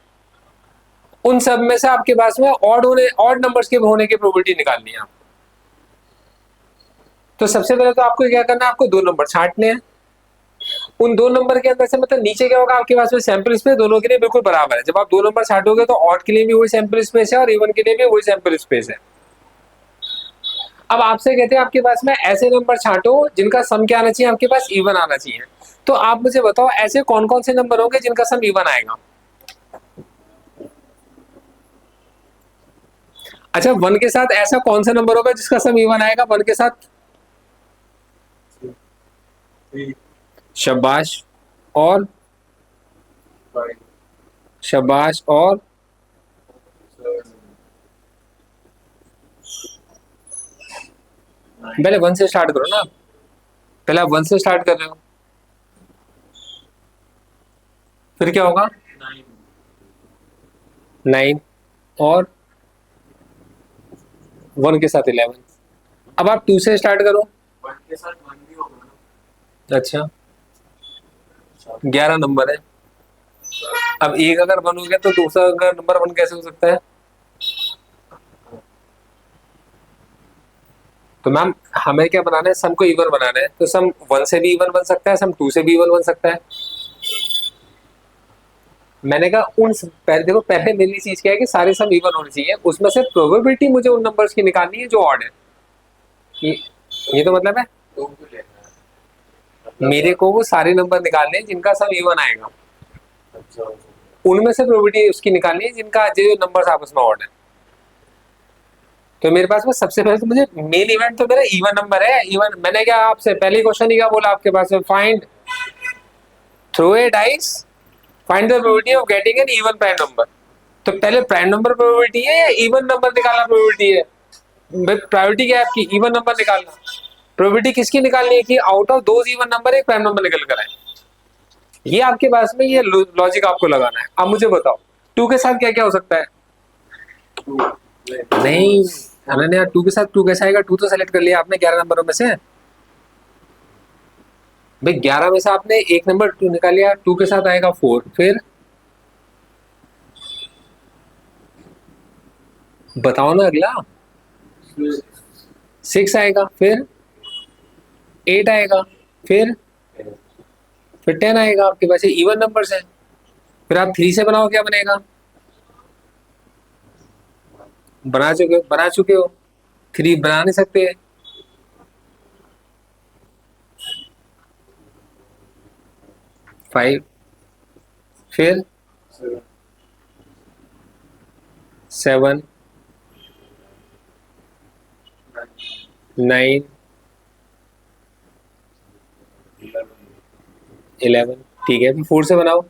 A: उन सब में से आपके पास में ऑड नंबर्स के होने की प्रोबेबिलिटी निकालनी है। तो सबसे पहले तो आपको क्या करना है, आपको 2 नंबर छांटने हैं। उन 2 नंबर के अंदर से मतलब नीचे क्या होगा आपके पास में सैंपल स्पेस दोनों के लिए बिल्कुल बराबर है। जब आप 2 नंबर छाटोगे तो ऑड के लिए भी वही सैंपल स्पेस है और इवन के लिए भी वही सैंपल स्पेस है। अब आपसे कहते हैं आपके पास में ऐसे नंबर छांटो जिनका सम क्या आना चाहिए आपके पास इवन आना चाहिए। तो आप मुझे बताओ ऐसे कौन कौन से नंबर होंगे जिनका सम इवन आएगा। अच्छा 1 के साथ ऐसा कौन सा नंबर होगा जिसका सम इवन आएगा 1 के साथ? शाबाश। और शाबाश। और पहले 1 से स्टार्ट करो ना, पहले आप 1 से स्टार्ट कर रहे हो, फिर क्या होगा 9 और 1 के साथ 11। अब आप 2 से स्टार्ट करो,
B: वन के साथ वन भी होगा ना।
A: अच्छा 11 नंबर है। अब एक अगर वन हो गया तो दूसरा अगर नंबर वन कैसे हो सकता है? तो मैम हमें क्या बनाना है, सम को इवन बनाना है, तो सम वन से भी इवन बन सकता है, सम टू से भी इवन बन सकता है। मैंने कहा पहले देखो, पहले मेरी चीज क्या है कि सारे सम इवन होने चाहिए, उसमें से प्रोबेबिलिटी मुझे उन नंबर्स की निकालनी है जो ऑड है। ये ये तो मतलब है
B: टू क्यों लेना है? मतलब
A: मेरे को वो सारे नंबर निकालने हैं जिनका सम इवन आएगा,
B: अच्छा
A: उनमें से प्रोबेबिलिटी उसकी निकालनी है जिनका जो नंबर्स आपस में ऑड है। तो मेरे पास में सबसे पहले तो मुझे मेन इवेंट तो मेरा इवन नंबर है। इवन मैंने क्या आपसे पहले क्वेश्चन ही क्या बोला आपके पास में, find throw a dice find the probability of getting an even prime number. तो पहले प्राइम नंबर प्रोबेबिलिटी है या इवन नंबर निकालना प्रोबेबिलिटी है? प्रायोरिटी क्या है आपकी? इवन नंबर निकालना। प्रोबेबिलिटी किसकी निकालनी है कि आउट ऑफ दो इवन नंबर एक प्राइम नंबर निकल कर आए। ये आपके पास में ये लॉजिक आपको लगाना है। अब मुझे बताओ टू के साथ क्या क्या हो सकता है?
B: टू
A: नहीं अनन्या, टू के साथ टू कैसे आएगा? टू तो सेलेक्ट कर लिया आपने 11 नंबरों में से। भाई 11 में से आपने एक नंबर टू निकाल लिया, टू के साथ आएगा फोर, फिर बताओ ना अगला। सिक्स आएगा, फिर एट आएगा, फिर 10 आएगा। आपके पास ये इवन नंबर्स है। फिर आप थ्री से बनाओ, क्या बनेगा? बना चुके हो। थ्री बना नहीं सकते। फाइव, फिर सेवन, नाइन, 11। ठीक है, फिर फोर से बनाओ।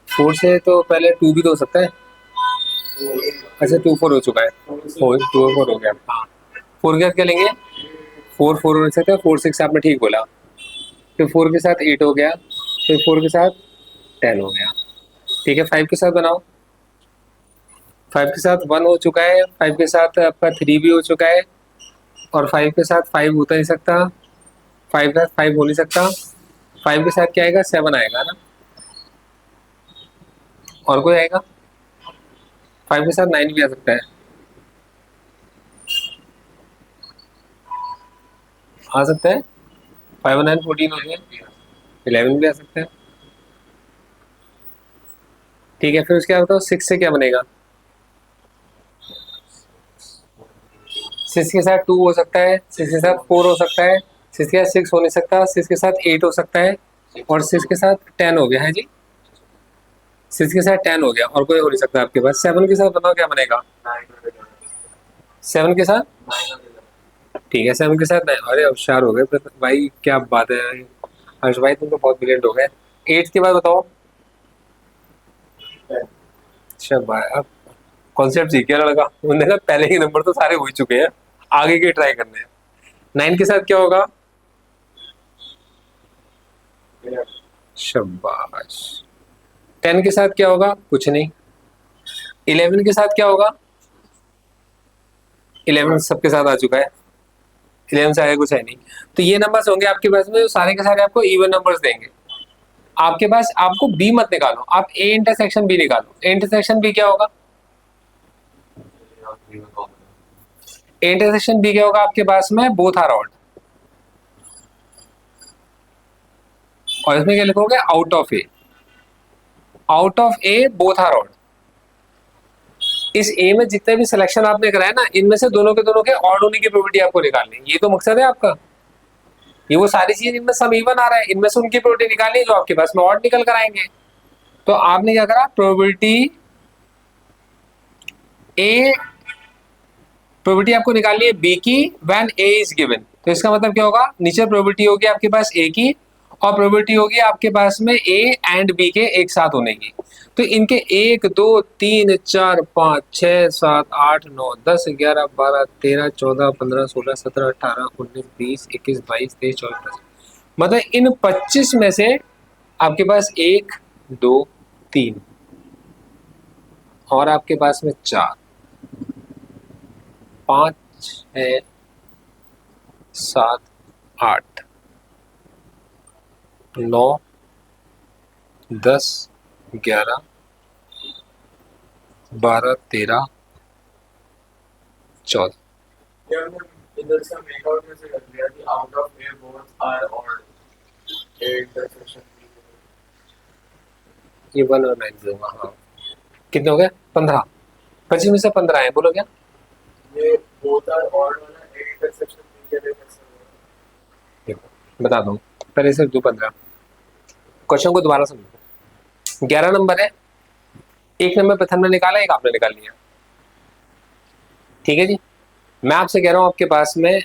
A: फोर से तो पहले टू भी तो हो सकता है। अच्छा टू फोर हो चुका है, फोर टू फोर हो गया। हाँ फोर के साथ क्या लेंगे? फोर फोर हो सकता है, फोर सिक्स आपने ठीक बोला। फिर फोर के साथ एट हो गया, फिर फोर के साथ 10 हो गया। ठीक है, फाइव के साथ बनाओ। फाइव के साथ वन हो चुका है, फाइव के साथ आपका थ्री भी हो चुका है, और फाइव के साथ फाइव होता नहीं सकता, फाइव के साथ फाइव हो नहीं सकता। फाइव के साथ क्या आएगा? सेवन आएगा ना। और कोई आएगा? फाइव के साथ नाइन भी आ सकता है। आ सकता है, फाइव नाइन 14 हो गया। 11 भी आ सकता है। ठीक है, फिर उसके बाद बताओ सिक्स से क्या बनेगा? सिक्स के साथ टू हो सकता है, सिक्स के साथ फोर हो सकता है, सिक्स के साथ सिक्स हो नहीं सकता, सिक्स के साथ एट हो सकता है, और सिक्स के साथ 10 हो गया है जी। सिक्स के साथ 10 हो गया, और कोई हो नहीं सकता आपके पास। सेवन के साथ बताओ क्या बनेगा? सेवन के साथ ठीक है, सेवन के साथ नहीं। अरे होशियार हो गए फिर भाई, क्या बात है हर्ष भाई, तुम तो बहुत ब्रिलियंट हो गए। एट के बाद बताओ। अच्छा भाई, अब कॉन्सेप्ट सीख गया लड़का। उन्होंने कहा पहले ही नंबर तो सारे हो ही चुके हैं, आगे के ट्राई करने हैं। नाइन के साथ क्या होगा? शाबाश। 10 के साथ क्या होगा? कुछ नहीं। 11 के साथ क्या होगा? 11 सबके साथ आ चुका है, 11 से आगे कुछ है नहीं। तो ये नंबर्स होंगे आपके पास में, जो सारे के सारे आपको इवन नंबर्स देंगे। आपके पास, आपको बी मत निकालो, आप ए इंटरसेक्शन बी निकालो। ए इंटरसेक्शन बी क्या होगा? ए इंटरसेक्शन बी क्या होगा आपके पास में? Both are odd. और इसमें क्या लिखोगे? Out of A, out of A both are odd. इस ए में जितने भी सिलेक्शन आपने कराया ना, इनमें से दोनों के ऑड होने की प्रोबेबिलिटी आपको निकालनी है। ये तो मकसद है आपका। ये वो सारी चीजें इनमें सब इवन आ रहा है, इनमें से उनकी प्रोबेबिलिटी निकालनी है जो आपके पास में ऑड निकल कर आएंगे। तो आपने क्या करा? ए प्रोबेबिलिटी आपको निकालनी है बी की, व्हेन ए इज गिवन। तो इसका मतलब क्या होगा? नीचे प्रोबेबिलिटी होगी आपके पास ए की, और प्रोबेबिलिटी होगी आपके पास में ए एंड बी के एक साथ होने की। तो इनके एक दो तीन चार पाँच छः सात आठ नौ 10 11 12 13 14 15 16 17 18 19 20 21 22 23 24 मतलब इन 25 में से आपके पास एक दो तीन और आपके पास में 4, 5, 6, 7, 8, 9, 10, 11, 12, 13, 14।
B: क्या हमने इधर से मेकआउट में से कर दिया कि out of A both are odd A intersection
A: ये 1 और 9 दूंगा। हाँ, कितने हो गए? 15। 25 में से 15 है, बोलो क्या?
B: ये बोथ आर ऑड वाला ए इंटरसेक्शन के लिए कैसे होगा?
A: देखो बता दूँ, पहले से 15। क्वेश्चन को दोबारा समझो। 11 नंबर है, एक नंबर प्रथम ने निकाला, एक आपने निकाल लिया। ठीक है जी, मैं आपसे कह रहा हूं आपके पास में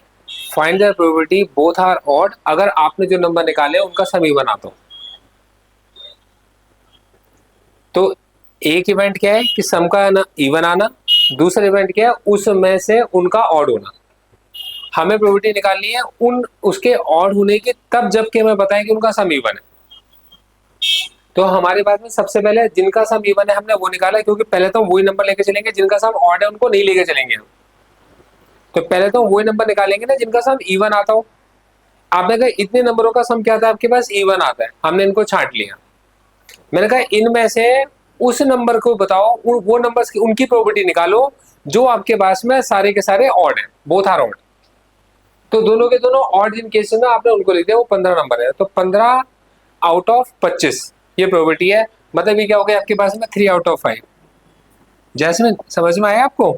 A: find the probability both are odd, अगर आपने जो नंबर निकाले उनका सम इवन आता हो। तो एक इवेंट क्या है कि सम का ना इवन आना, दूसरा इवेंट क्या है उसमें से उनका ऑड होना। हमें प्रोबेबिलिटी निकालनी है उन उसके ऑड होने की, तब जबकि हमें बताएं कि उनका सम इवन है। तो हमारे पास में सबसे पहले जिनका सम इवन है हमने वो निकाला, क्योंकि पहले तो वही नंबर लेके चलेंगे, जिनका सम ऑड है उनको नहीं लेके चलेंगे हम। तो पहले तो वही नंबर निकालेंगे ना जिनका सम इवन आता हो। आपने कहा इतने नंबरों का सम क्या आता है आपके पास? इवन आता है, हमने इनको छांट लिया। मैंने कहा इनमें से उस नंबर को बताओ, वो नंबर्स की उनकी प्रोबेबिलिटी निकालो जो आपके पास में सारे के सारे ऑड है, बोथ आर ऑड। तो दोनों के दोनों ऑड जिन केसेस में आपने उनको लिख दिया, वो 15 नंबर है। तो 15 आउट ऑफ 25 ये प्रोबेबिलिटी है। मतलब ये क्या हो गया आपके पास में? 3 आउट ऑफ 5। जैस्मिन, समझ में आया आपको?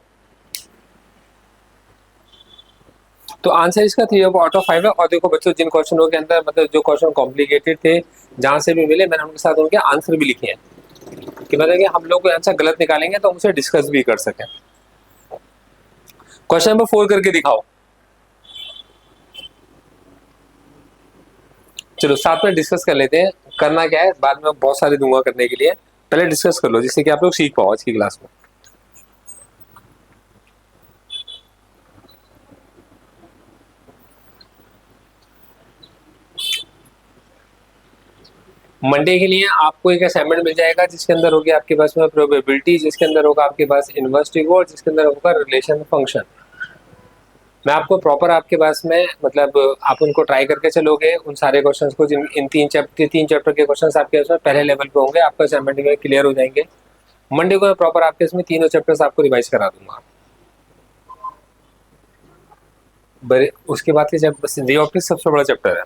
A: तो आंसर इसका 3 आउट ऑफ 5 है। और देखो बच्चों, जिन क्वेश्चनों के अंदर मतलब जो क्वेश्चन कॉम्प्लिकेटेड थे, जहां से भी मिले, मैंने उनके साथ उनके आंसर भी लिखे हैं कि मतलब कि हम लोग कोई आंसर गलत निकालेंगे तो हम उसे डिस्कस भी कर सकें। क्वेश्चन नंबर 4 करके दिखाओ। चलो साथ में डिस्कस कर लेते हैं। करना क्या है, बाद में बहुत सारे दूंगा करने के लिए, पहले डिस्कस कर लो जिससे कि आप लोग सीख पाओ आज की क्लास में। मंडे के लिए आपको एक असाइनमेंट मिल जाएगा जिसके अंदर होगी आपके पास में प्रोबेबिलिटी, जिसके अंदर होगा आपके पास इनवर्स और जिसके अंदर होगा रिलेशन फंक्शन। मैं आपको प्रॉपर आपके पास में मतलब आप उनको ट्राई करके चलोगे उन सारे क्वेश्चंस को, जिन इन 3 चैप्टर के क्वेश्चंस आपके पास में पहले लेवल पे होंगे, आपका असाइनमेंट में क्लियर हो जाएंगे। मंडे को मैं प्रॉपर आपके इसमें तीनों चैप्टर्स आपको रिवाइज करा दूंगा। उसके बाद के रे ऑप्टिक्स सबसे बड़ा चैप्टर है,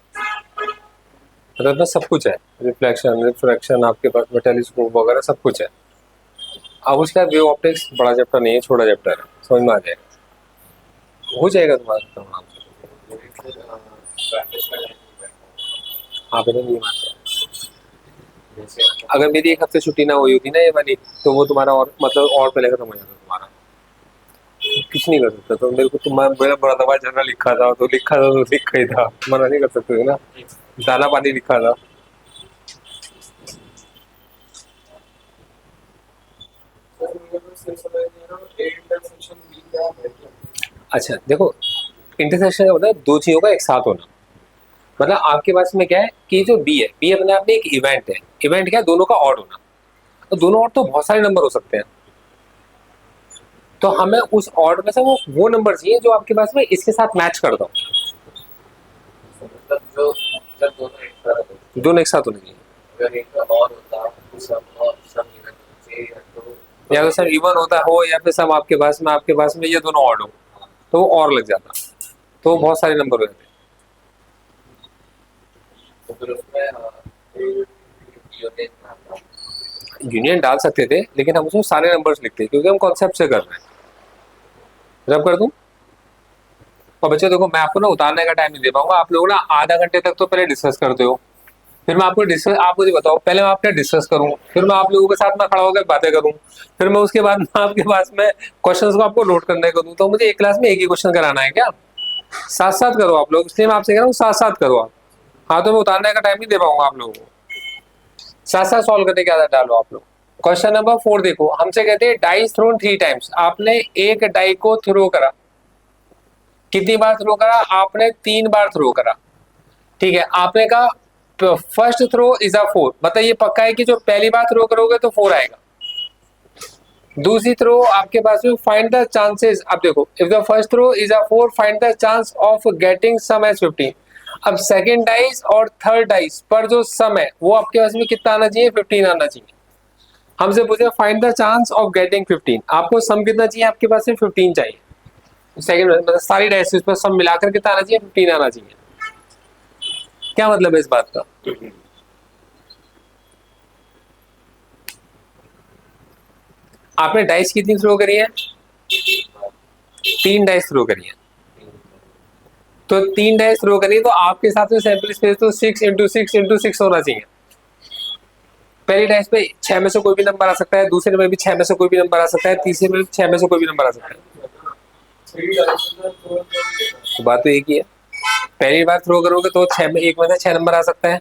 A: मतलब में सब कुछ है, रिफ्लेक्शन रिफ्रैक्शन आपके पास में टेलीस्कोप वगैरह सब कुछ है। अब उसके बाद वेव ऑप्टिक्स बड़ा चैप्टर नहीं है, छोटा चैप्टर है, समझ में आ जाएगा, हो जाएगा तुम्हारा आराम से।
B: प्रैक्टिस करना
A: आप इन्हें नहीं मानते। अगर मेरी एक हफ्ते छुट्टी ना हुई होती ना ये वाली, तो वो तुम्हारा और मतलब और पहले खत्म हो जाता तुम्हारा। कुछ नहीं कर सकता तो मेरे को मेरा बड़ा दवा झरना लिखा था तो लिखा था तो लिखा ही था, मना नहीं कर सकते ना। दाना पानी लिखा था। अच्छा देखो, इंटरसेक्शन का मतलब दो चीजों का एक साथ होना। मतलब आपके पास में क्या है कि जो बी है, बी अपने आप में एक इवेंट है। इवेंट क्या है? दोनों का ऑड होना। तो दोनों ऑड तो बहुत सारे नंबर हो सकते हैं, तो हमें उस ऑड में से वो नंबर चाहिए जो आपके पास में इसके साथ मैच कर दो।
B: मतलब जो जब दोनों एक साथ होते हैं,
A: दोनों एक साथ होने चाहिए,
B: अगर एक का और होता तो सब इवन होते या
A: या तो सब इवन होता हो या फिर सब आपके पास में ये दोनों ऑड हो, तो वो और लग जाता, तो वो बहुत सारे नंबर हो जाते।
B: तो फिर उसमें
A: यूनियन डाल सकते थे लेकिन हम उसमें सारे नंबर्स लिखते क्योंकि हम कॉन्सेप्ट से कर रहे हैं। रब कर दूं? और बच्चों देखो, मैं आपको ना उतारने का टाइम नहीं दे पाऊंगा। आप लोग ना आधा घंटे तक तो पहले डिस्कस करते हो, फिर मैं आपको डिस्कस, आप मुझे बताओ पहले मैं आपसे डिस्कस करूं, फिर मैं आप लोगों के साथ में खड़ा होकर बातें करूं, फिर मैं उसके बाद मैं आपके पास में क्वेश्चंस को आपको नोट करने को दूं। तो मुझे एक क्लास में एक ही क्वेश्चन कराना है क्या? साथ साथ करो आप लोग, इसलिए मैं आपसे कह रहा हूँ साथ साथ करो आप। हाँ, तो मैं उतारने का टाइम नहीं दे पाऊंगा आप लोगों को, साथ साथ सॉल्व करने की आदत डालो आप लोग। क्वेश्चन नंबर 4 देखो, हमसे कहते हैं डाइस थ्रोन 3 टाइम्स। आपने एक डाई को थ्रो करा, कितनी बार थ्रो करा? आपने 3 बार थ्रो करा। ठीक है, आपने कहा फर्स्ट थ्रो इज अ 4, मतलब ये पक्का है कि जो पहली बार थ्रो करोगे तो 4 आएगा। दूसरी थ्रो आपके पास में फाइंड द चांसेस, अब देखो if the first throw is a 4 find the chance of getting sum as 15। अब सेकंड डाइस और थर्ड डाइस पर जो सम है वो आपके पास में कितना आना चाहिए, 15 आना चाहिए। हमसे पूछे find the chance of getting 15, आपको सम कितना चाहिए, आपके पास में 15 चाहिए। सेकंड मतलब सारी डाइस पर सम मिलाकर कितना आना चाहिए, 15 आना चाहिए। क्या मतलब है इस बात का, आपने डाइस कितनी थ्रो करी है, 3 डाइस थ्रो करी है। तो 3 डाइस थ्रो करी तो आपके हिसाब से सैंपल स्पेस तो 6 इंटू 6 इंटू 6 होना चाहिए। पहली डाइस पे 6 में से कोई भी नंबर आ सकता है, दूसरे में भी 6 में से कोई भी नंबर आ सकता है, तीसरे में भी 6 में से कोई भी नंबर आ सकता है। तो बात तो एक ही है, पहली बार थ्रो करोगे तो 6 में एक में से 6 नंबर आ सकता है,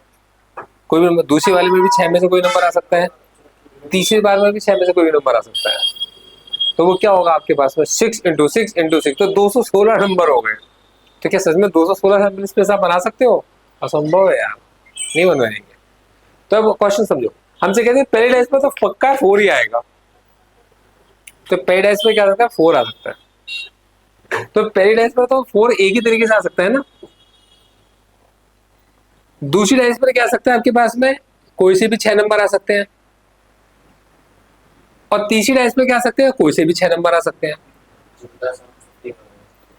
A: कोई भी नंबर, दूसरी वाले में भी 6 में से कोई नंबर आ सकता है, तीसरी बार में भी 6 में से कोई भी नंबर आ सकता है। तो वो क्या होगा आपके पास में 6 इंटू 6 इंटू 6, तो 216 नंबर हो गए। तो क्या सच में 216 सैंपल स्पेस आप बना सकते हो, असंभव है यार, नहीं बन पाएंगे। तो अब क्वेश्चन समझो, हमसे कहते हैं पहले डाइस पे तो पक्का 4 ही आएगा, तो पहले डाइस पे क्या आ सकता है, 4 आ सकता है। तो पहली डाइस पर तो 4 एक ही तरीके से आ सकता है ना, दूसरी डाइस पर क्या आ सकता है आपके पास में, कोई से भी 6 नंबर आ सकते हैं, और तीसरी डाइस पे क्या आ सकते हैं, कोई से भी 6 नंबर आ सकते हैं।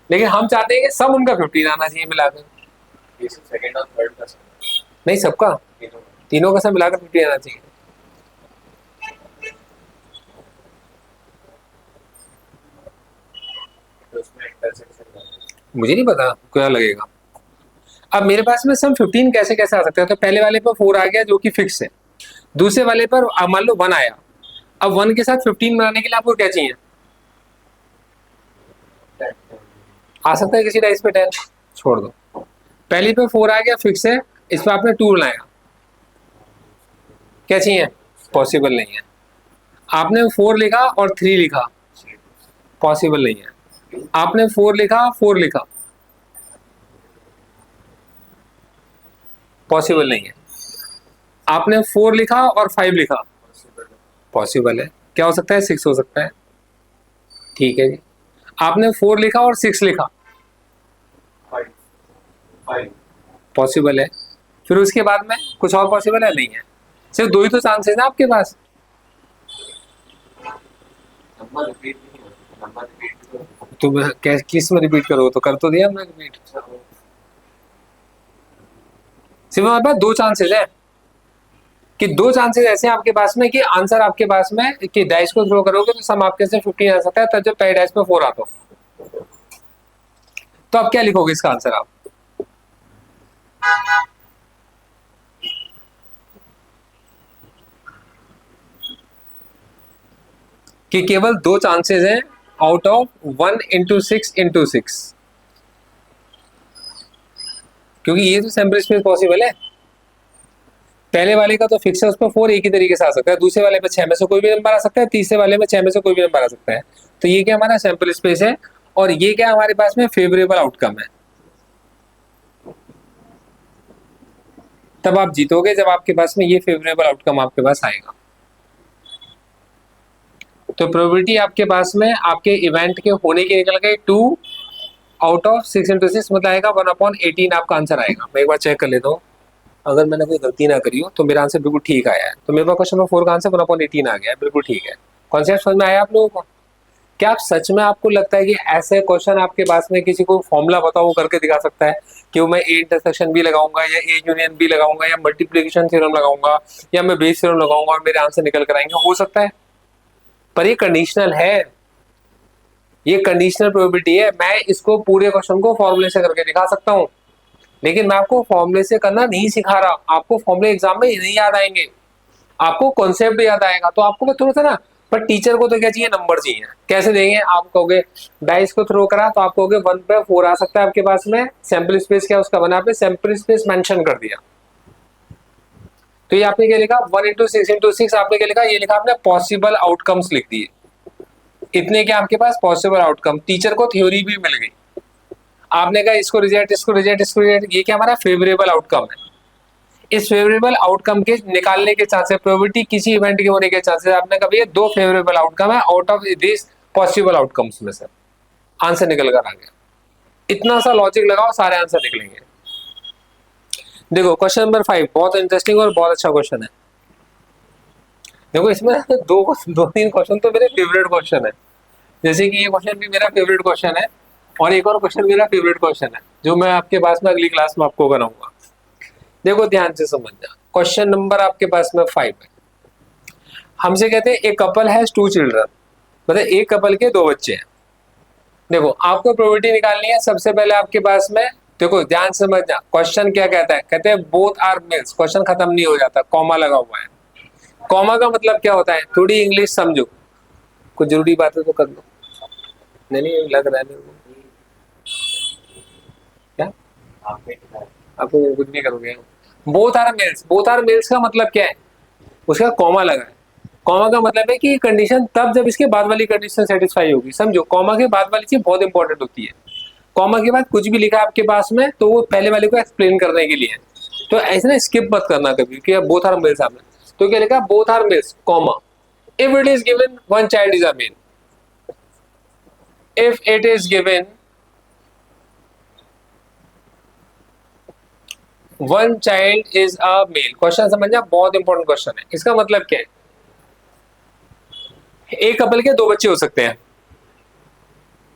A: लेकिन हम चाहते हैं कि सब उनका 15 आना चाहिए मिलाकर।
B: सेकंड और थर्ड का
A: नहीं, सबका, तीनों का सब मिलाकर 15 आना चाहिए।
B: तो उसमें इंटरसेक्शन
A: मुझे नहीं पता क्या लगेगा। अब मेरे पास में सम 15 कैसे कैसे आ सकते हैं, तो पहले वाले पर 4 आ गया जो कि फिक्स है, दूसरे वाले पर मान लो 1 आया। अब 1 के साथ 15 बनाने के लिए आपको क्या चाहिए, आ सकता है किसी डाइस पे 10, छोड़ दो। पहली पे 4 आ गया फिक्स है, इस पर आपने 2 बनाया, क्या चाहिए, पॉसिबल नहीं है। आपने 4 लिखा और 3 लिखा, पॉसिबल नहीं है। आपने 4 लिखा 4 लिखा, पॉसिबल नहीं है। आपने 4 लिखा और 5 लिखा, पॉसिबल है। क्या हो सकता है, 6 हो सकता है, ठीक है जी। आपने 4 लिखा और 6 लिखा, पॉसिबल है। फिर उसके बाद में कुछ और पॉसिबल है, नहीं है, सिर्फ 2 ही तो चांसेस है आपके पास।
B: नंबर रिपीट नहीं होता, नंबर रिपीट
A: तुम किस में रिपीट करो, तो कर तो दिया हमने रिपीट। सिर्फ हमारे पास 2 चांसेस है, कि 2 चांसेस ऐसे हैं आपके पास में कि आंसर आपके पास में कि डाइस को थ्रो करोगे तो सम आपके से 15 आ सकता है, तब जब पहले डाइस पे 4 आता हो। तो आप क्या लिखोगे इसका आंसर, आप कि केवल 2 चांसेस हैं आउट ऑफ 1 इंटू 6 इंटू 6, क्योंकि ये तो सैंपल स्पेस पॉसिबल है। पहले वाले का तो फिक्स है, उस पर 4 एक ही तरीके से आ सकता है, दूसरे वाले में 6 में से कोई भी नंबर आ सकता है, तीसरे वाले में 6 में से कोई भी नंबर आ सकता है। तो ये क्या हमारा सैंपल स्पेस है, और ये क्या हमारे पास में फेवरेबल आउटकम है। तब आप जीतोगे जब आपके पास में ये फेवरेबल आउटकम आपके पास आएगा। तो प्रोबेबिलिटी आपके पास में आपके इवेंट के होने की निकल गई 2 आउट ऑफ 6 इंटू 6, मतलब आएगा 1/18 आपका आंसर आएगा। मैं एक बार चेक कर लेता हूँ, अगर मैंने कोई गलती ना करी हो तो मेरा आंसर बिल्कुल ठीक आया है। तो मेरे पास क्वेश्चन नंबर 4 का आंसर 1/18 आ गया है, बिल्कुल ठीक है। कॉन्सेप्ट समझ में आया आप लोगों को। क्या आप सच में आपको लगता है कि ऐसे क्वेश्चन आपके पास में किसी को फॉर्मूला बताओ वो करके दिखा सकता है, कि वो मैं ए इंटरसेक्शन भी लगाऊंगा या ए यूनियन भी लगाऊंगा या मल्टीप्लिकेशन थ्योरम लगाऊंगा या मैं बेस थ्योरम लगाऊंगा और मेरे आंसर निकल कर आएंगे, हो सकता है। पर ये कंडीशनल है, ये कंडीशनल प्रोबेबिलिटी है। मैं इसको पूरे क्वेश्चन को फॉर्मूले से करके दिखा सकता हूँ, लेकिन मैं आपको फॉर्मूले से करना नहीं सिखा रहा। आपको फॉर्मूले एग्जाम में नहीं याद आएंगे, आपको कॉन्सेप्ट याद आएगा। तो आपको थोड़ा सा ना, पर टीचर को तो क्या चाहिए, नंबर चाहिए। कैसे देंगे, आप कहोगे डाइस को थ्रो करा तो आप कहोगे 1/4 आ सकता है आपके पास में, सैंपल स्पेस क्या उसका बना, आपने सैंपल स्पेस मेंशन कर दिया। तो ये आपने क्या लिखा, 1 इंटू 6 इंटू 6 आपने क्या लिखा, ये लिखा आपने पॉसिबल आउटकम्स लिख दिए। इतने क्या आपके पास पॉसिबल आउटकम, टीचर को थ्योरी भी मिल गई। आपने कहा इसको रिजेक्ट, इसको रिजेक्ट, इसको रिजेक्ट, ये क्या हमारा फेवरेबल आउटकम है। इस फेवरेबल आउटकम के निकालने के चांसेस, प्रोबेबिलिटी किसी इवेंट के होने के चांसेस, आपने कहा भैया दो फेवरेबल आउटकम है out of this possible outcomes में से, आंसर निकल कर आ गया। इतना सा लॉजिक लगाओ, सारे आंसर निकलेंगे। देखो क्वेश्चन नंबर 5 बहुत इंटरेस्टिंग और बहुत अच्छा क्वेश्चन है। देखो इसमें दो तीन क्वेश्चन तो मेरे फेवरेट क्वेश्चन है, जैसे कि ये क्वेश्चन भी मेरा फेवरेट क्वेश्चन है, और एक और क्वेश्चन मेरा फेवरेट क्वेश्चन है जो मैं आपके पास में अगली क्लास में आपको कराऊंगा। देखो ध्यान से समझना, क्वेश्चन नंबर आपके पास में 5 है। हमसे कहते हैं एक कपल हैज 2 चिल्ड्रन, मतलब एक कपल के 2 बच्चे हैं। देखो आपको प्रोबेबिलिटी निकालनी है। सबसे पहले आपके पास में देखो ध्यान से समझना, क्वेश्चन क्या कहता है, कहते हैं बोथ आर मेल्स। क्वेश्चन खत्म नहीं हो जाता, कॉमा लगा हुआ है। कॉमा का मतलब क्या होता है, थोड़ी इंग्लिश समझो, कुछ जरूरी बातें तो कर लो। नहीं नहीं लग रहा है मेरे को, क्या आपको कुछ नहीं करोगे। Both are males, both are males का मतलब क्या है, उसका कॉमा लगा है। कॉमा का मतलब है कि कंडीशन तब जब इसके बाद वाली कंडीशन सेटिस्फाई होगी। समझो कॉमा के बाद वाली चीज बहुत इंपॉर्टेंट होती है। कॉमा के बाद कुछ भी लिखा है आपके पास में तो वो पहले वाले को एक्सप्लेन करने के लिए है, तो ऐसे ना स्किप मत करना कभी कि बोथ आर मेल्स आपने, तो क्या लिखा both are males comma, if it is given one child is a male, if it is given one child is a male. Question समझना, बहुत इंपॉर्टेंट क्वेश्चन है। इसका मतलब क्या है, एक कपल के 2 बच्चे हो सकते हैं,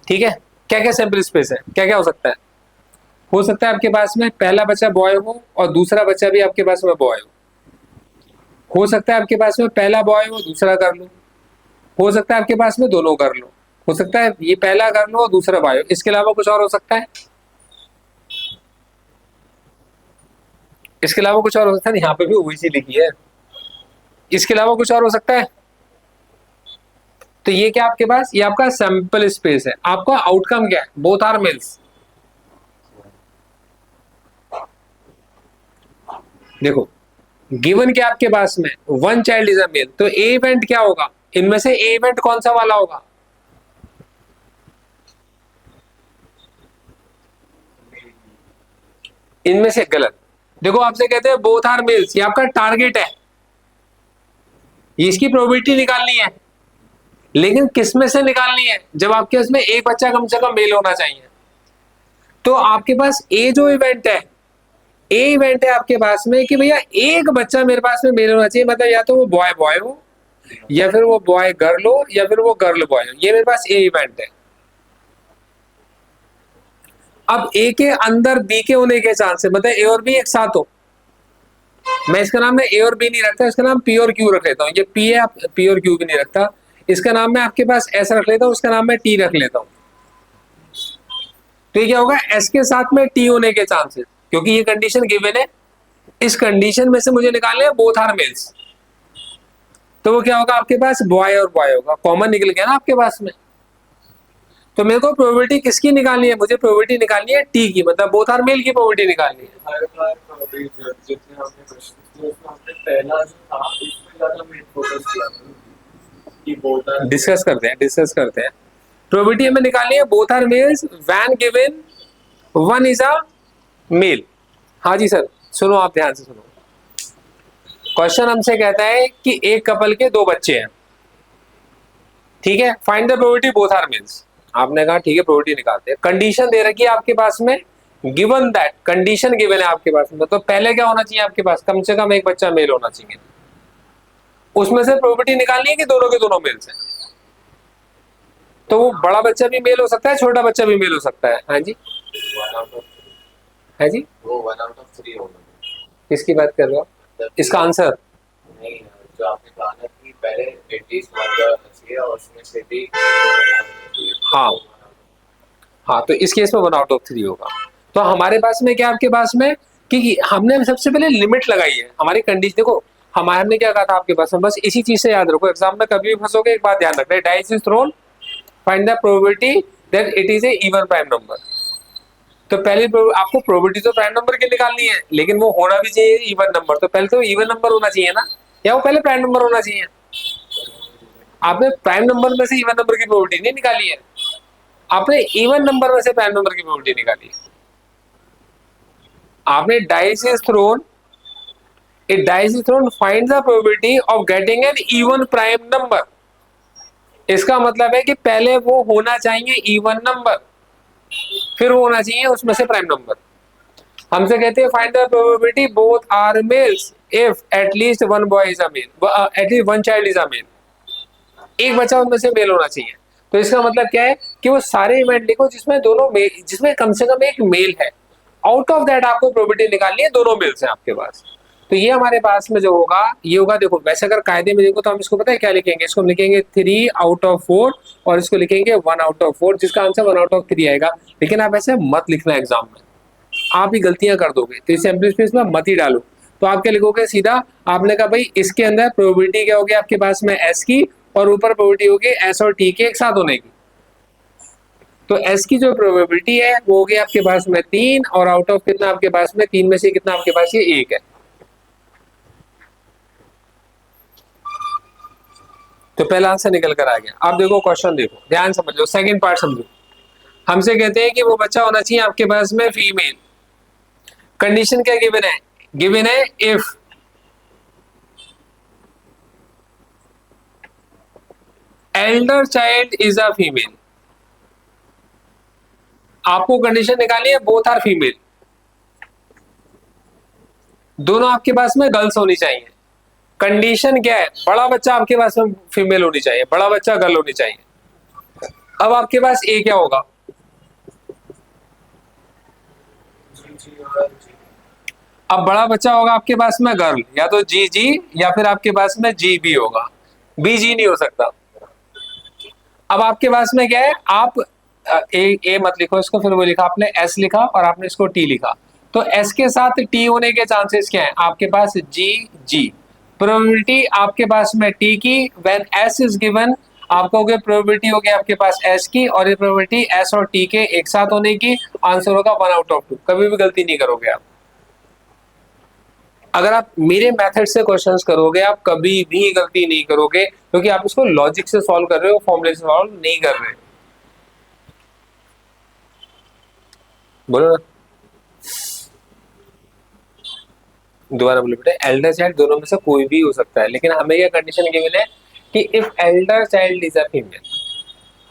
A: ठीक है। क्या क्या सैंपल स्पेस है, क्या क्या हो सकता है आपके पास में पहला बच्चा बॉय हो और दूसरा बच्चा भी आपके पास में बॉय हो सकता है आपके पास में पहला बॉय हो दूसरा कर लो, हो सकता है आपके पास में दोनों कर लो, हो सकता है ये पहला कर लो और दूसरा बॉय हो। इसके अलावा कुछ और हो सकता है, इसके अलावा कुछ और हो सकता है, यहाँ पे भी वही चीज लिखी है, इसके अलावा कुछ और हो सकता है। तो ये क्या आपके पास, ये आपका सैंपल स्पेस है। आपका आउटकम क्या है, बोथ आर मेल्स। देखो गिवन क्या आपके पास में, one child is a male, तो ए इवेंट क्या होगा, इनमें से ए इवेंट कौन सा वाला होगा, इनमें से गलत। देखो आपसे कहते हैं बोथ आर मेल्स, ये आपका टारगेट है, ये इसकी प्रोबेबिलिटी निकालनी है, लेकिन किस में से निकालनी है, जब आपके उसमें एक बच्चा कम से कम मेल होना चाहिए। तो आपके पास ए जो इवेंट है, ए इवेंट है आपके पास में कि भैया एक बच्चा मेरे पास में मेल होना चाहिए, मतलब या तो वो बॉय बॉय हो या फिर वो बॉय गर्ल हो या फिर वो गर्ल बॉय हो, ये मेरे पास ए इवेंट है। अब ए के अंदर बी के होने के चांस है, मतलब ए और बी एक साथ हो। मैं इसका नाम मैं ए और बी नहीं रखता, इसका नाम पी और क्यू रख लेता हूँ। ये पी है, पी और क्यू भी नहीं रखता, इसका नाम मैं आपके पास एस रख लेता हूँ, उसका नाम मैं टी रख लेता हूँ। तो ये क्या होगा, एस के साथ में टी होने के चांसेस, क्योंकि ये कंडीशन गिवन है। इस कंडीशन में से मुझे निकालने हैं बोथ आर मेल्स, तो वो क्या होगा आपके पास, बॉय और बॉय होगा, कॉमन निकल गया ना आपके पास में। तो मेरे को प्रोबेबिलिटी किसकी निकालनी है, मुझे प्रोबेबिलिटी निकालनी है टी की, मतलब बोथ आर मेल की प्रोबेबिलिटी निकालनी है।
B: हर बार अभी जितने हमने क्वेश्चन किए उसमें हमने पहला जो था उसमें ज्यादा मेन फोकस किया था कि बोथ आर
A: डिस्कस करते हैं। प्रोबेबिलिटी हमें निकालनी है both are males when given one is a male. हाँ जी सर, सुनो आप ध्यान से सुनो। क्वेश्चन हमसे कहता है कि एक कपल के 2 बच्चे हैं, ठीक है, find the probability both are males. आपने कहा ठीक है प्रोबेबिलिटी निकालते हैं। कंडीशन दे रखी है आपके पास में, गिवन दैट, कंडीशन गिवन है आपके पास में, तो पहले क्या होना चाहिए आपके पास, कम से कम एक बच्चा मेल होना चाहिए। उसमें से प्रोबेबिलिटी निकालनी है कि दोनों के दोनों मेल्स हैं। तो वो बड़ा बच्चा भी मेल हो सकता है, छोटा बच्चा भी मेल हो सकता है। हाँ जी,
B: वन आउट ऑफ
A: है जी,
B: वो 1 आउट ऑफ 3 होगा।
A: किसकी बात कर रहे हो, इसका आंसर
B: नहीं, जो आपने कहा ना कि पहले एटलीस्ट वन का होना चाहिए और उसमें से भी
A: हाँ हाँ, तो इस केस में 1 आउट ऑफ 3 होगा। तो हमारे पास में क्या, आपके पास में कि हमने सबसे पहले लिमिट लगाई है हमारी कंडीशन। देखो हमारे, हमने क्या कहा था आपके पास में, बस इसी चीज से याद रखो, एग्जाम में कभी भी फंसोगे एक बात ध्यान रखना, dice is throne, find the probability that it is a even prime number. तो पहले आपको प्रोबेबिलिटी तो प्राइम नंबर की निकालनी है, लेकिन वो होना भी चाहिए इवन नंबर। तो पहले तो इवन नंबर होना चाहिए ना, या वो पहले प्राइम नंबर होना चाहिए। आपने प्राइम नंबर में से इवन नंबर की प्रोबेबिलिटी नहीं निकाली है, आपने इवन नंबर में से प्राइम नंबर की प्रोबेबिलिटी निकाली है। आपने dice is throne It dice the throne finds the probability of getting an even prime number. इसका मतलब है कि पहले वो होना चाहिए इवन नंबर, फिर वो होना चाहिए उसमें से प्राइम नंबर। हमसे कहते हैं find the probability both are males if at least one boy is a male, at least one child is a male, एक बच्चा उनमें से मेल होना चाहिए। तो इसका मतलब क्या है कि वो सारे इवेंट लिखो जिसमें दोनों मेल, जिसमें कम से कम एक मेल है। आउट ऑफ दैट आपको प्रोबेबिलिटी निकालनी है दोनों मेल्स हैं आपके पास। तो ये हमारे पास में जो होगा ये होगा, देखो वैसे अगर कायदे में देखो तो हम इसको पता है क्या लिखेंगे, इसको हम लिखेंगे 3 आउट ऑफ 4 और इसको लिखेंगे 1 आउट ऑफ 4, जिसका आंसर 1 आउट ऑफ 3 आएगा। लेकिन आप ऐसे मत लिखना एग्जाम में, आप ही गलतियां कर दोगे, तो इस सैंपल स्पेस में मत ही डालो। तो आप क्या लिखोगे सीधा, आपने कहा भाई इसके अंदर प्रोबेबिलिटी क्या होगी आपके पास में एस की, और ऊपर प्रोबेबिलिटी होगी एस और टी के एक साथ होने की। तो एस की जो प्रोबेबिलिटी है वो होगी आपके पास में 3, और आउट ऑफ कितना आपके पास में 3 में से कितना आपके पास ये 1 है। तो पहला आंसर निकल कर आ गया। आप देखो क्वेश्चन, देखो ध्यान समझो, सेकंड पार्ट समझो। हमसे कहते हैं कि वो बच्चा होना चाहिए आपके पास में फीमेल। कंडीशन क्या गिवन है, गिवन है if Elder child is a female. आपको कंडीशन निकालनी है बोथ आर फीमेल, दोनों आपके पास में गर्ल्स होनी चाहिए। कंडीशन क्या है, बड़ा बच्चा आपके पास में फीमेल होनी चाहिए, बड़ा बच्चा गर्ल होनी चाहिए। अब आपके पास ए क्या होगा, अब बड़ा बच्चा होगा आपके पास में गर्ल, या तो जी जी या फिर आपके पास में जी बी होगा, बी जी नहीं हो सकता। अब आपके पास में क्या है, आप ए मत लिखो इसको, फिर वो लिखा आपने एस लिखा और आपने इसको टी लिखा, तो एस के साथ टी होने के चांसेस क्या है आपके पास, जी जी। प्रोबेबिलिटी आपके पास में टी की, व्हेन एस इज गिवन आपको हो गया प्रोबेबिलिटी हो गया आपके पास एस की, और ये प्रोबेबिलिटी एस और टी के एक साथ होने की, आंसर होगा 1 आउट ऑफ 2। कभी भी गलती नहीं करोगे आप, अगर आप मेरे मेथड से क्वेश्चंस करोगे आप कभी भी गलती नहीं करोगे, क्योंकि आप इसको लॉजिक से सॉल्व कर रहे हो, फॉर्मूले से सॉल्व नहीं कर रहे। बोलो ना, दोबारा बोलो बेटा। एल्डर चाइल्ड दोनों में से कोई भी हो सकता है, लेकिन हमें यह कंडीशन गिवन है कि if Elder child is a female,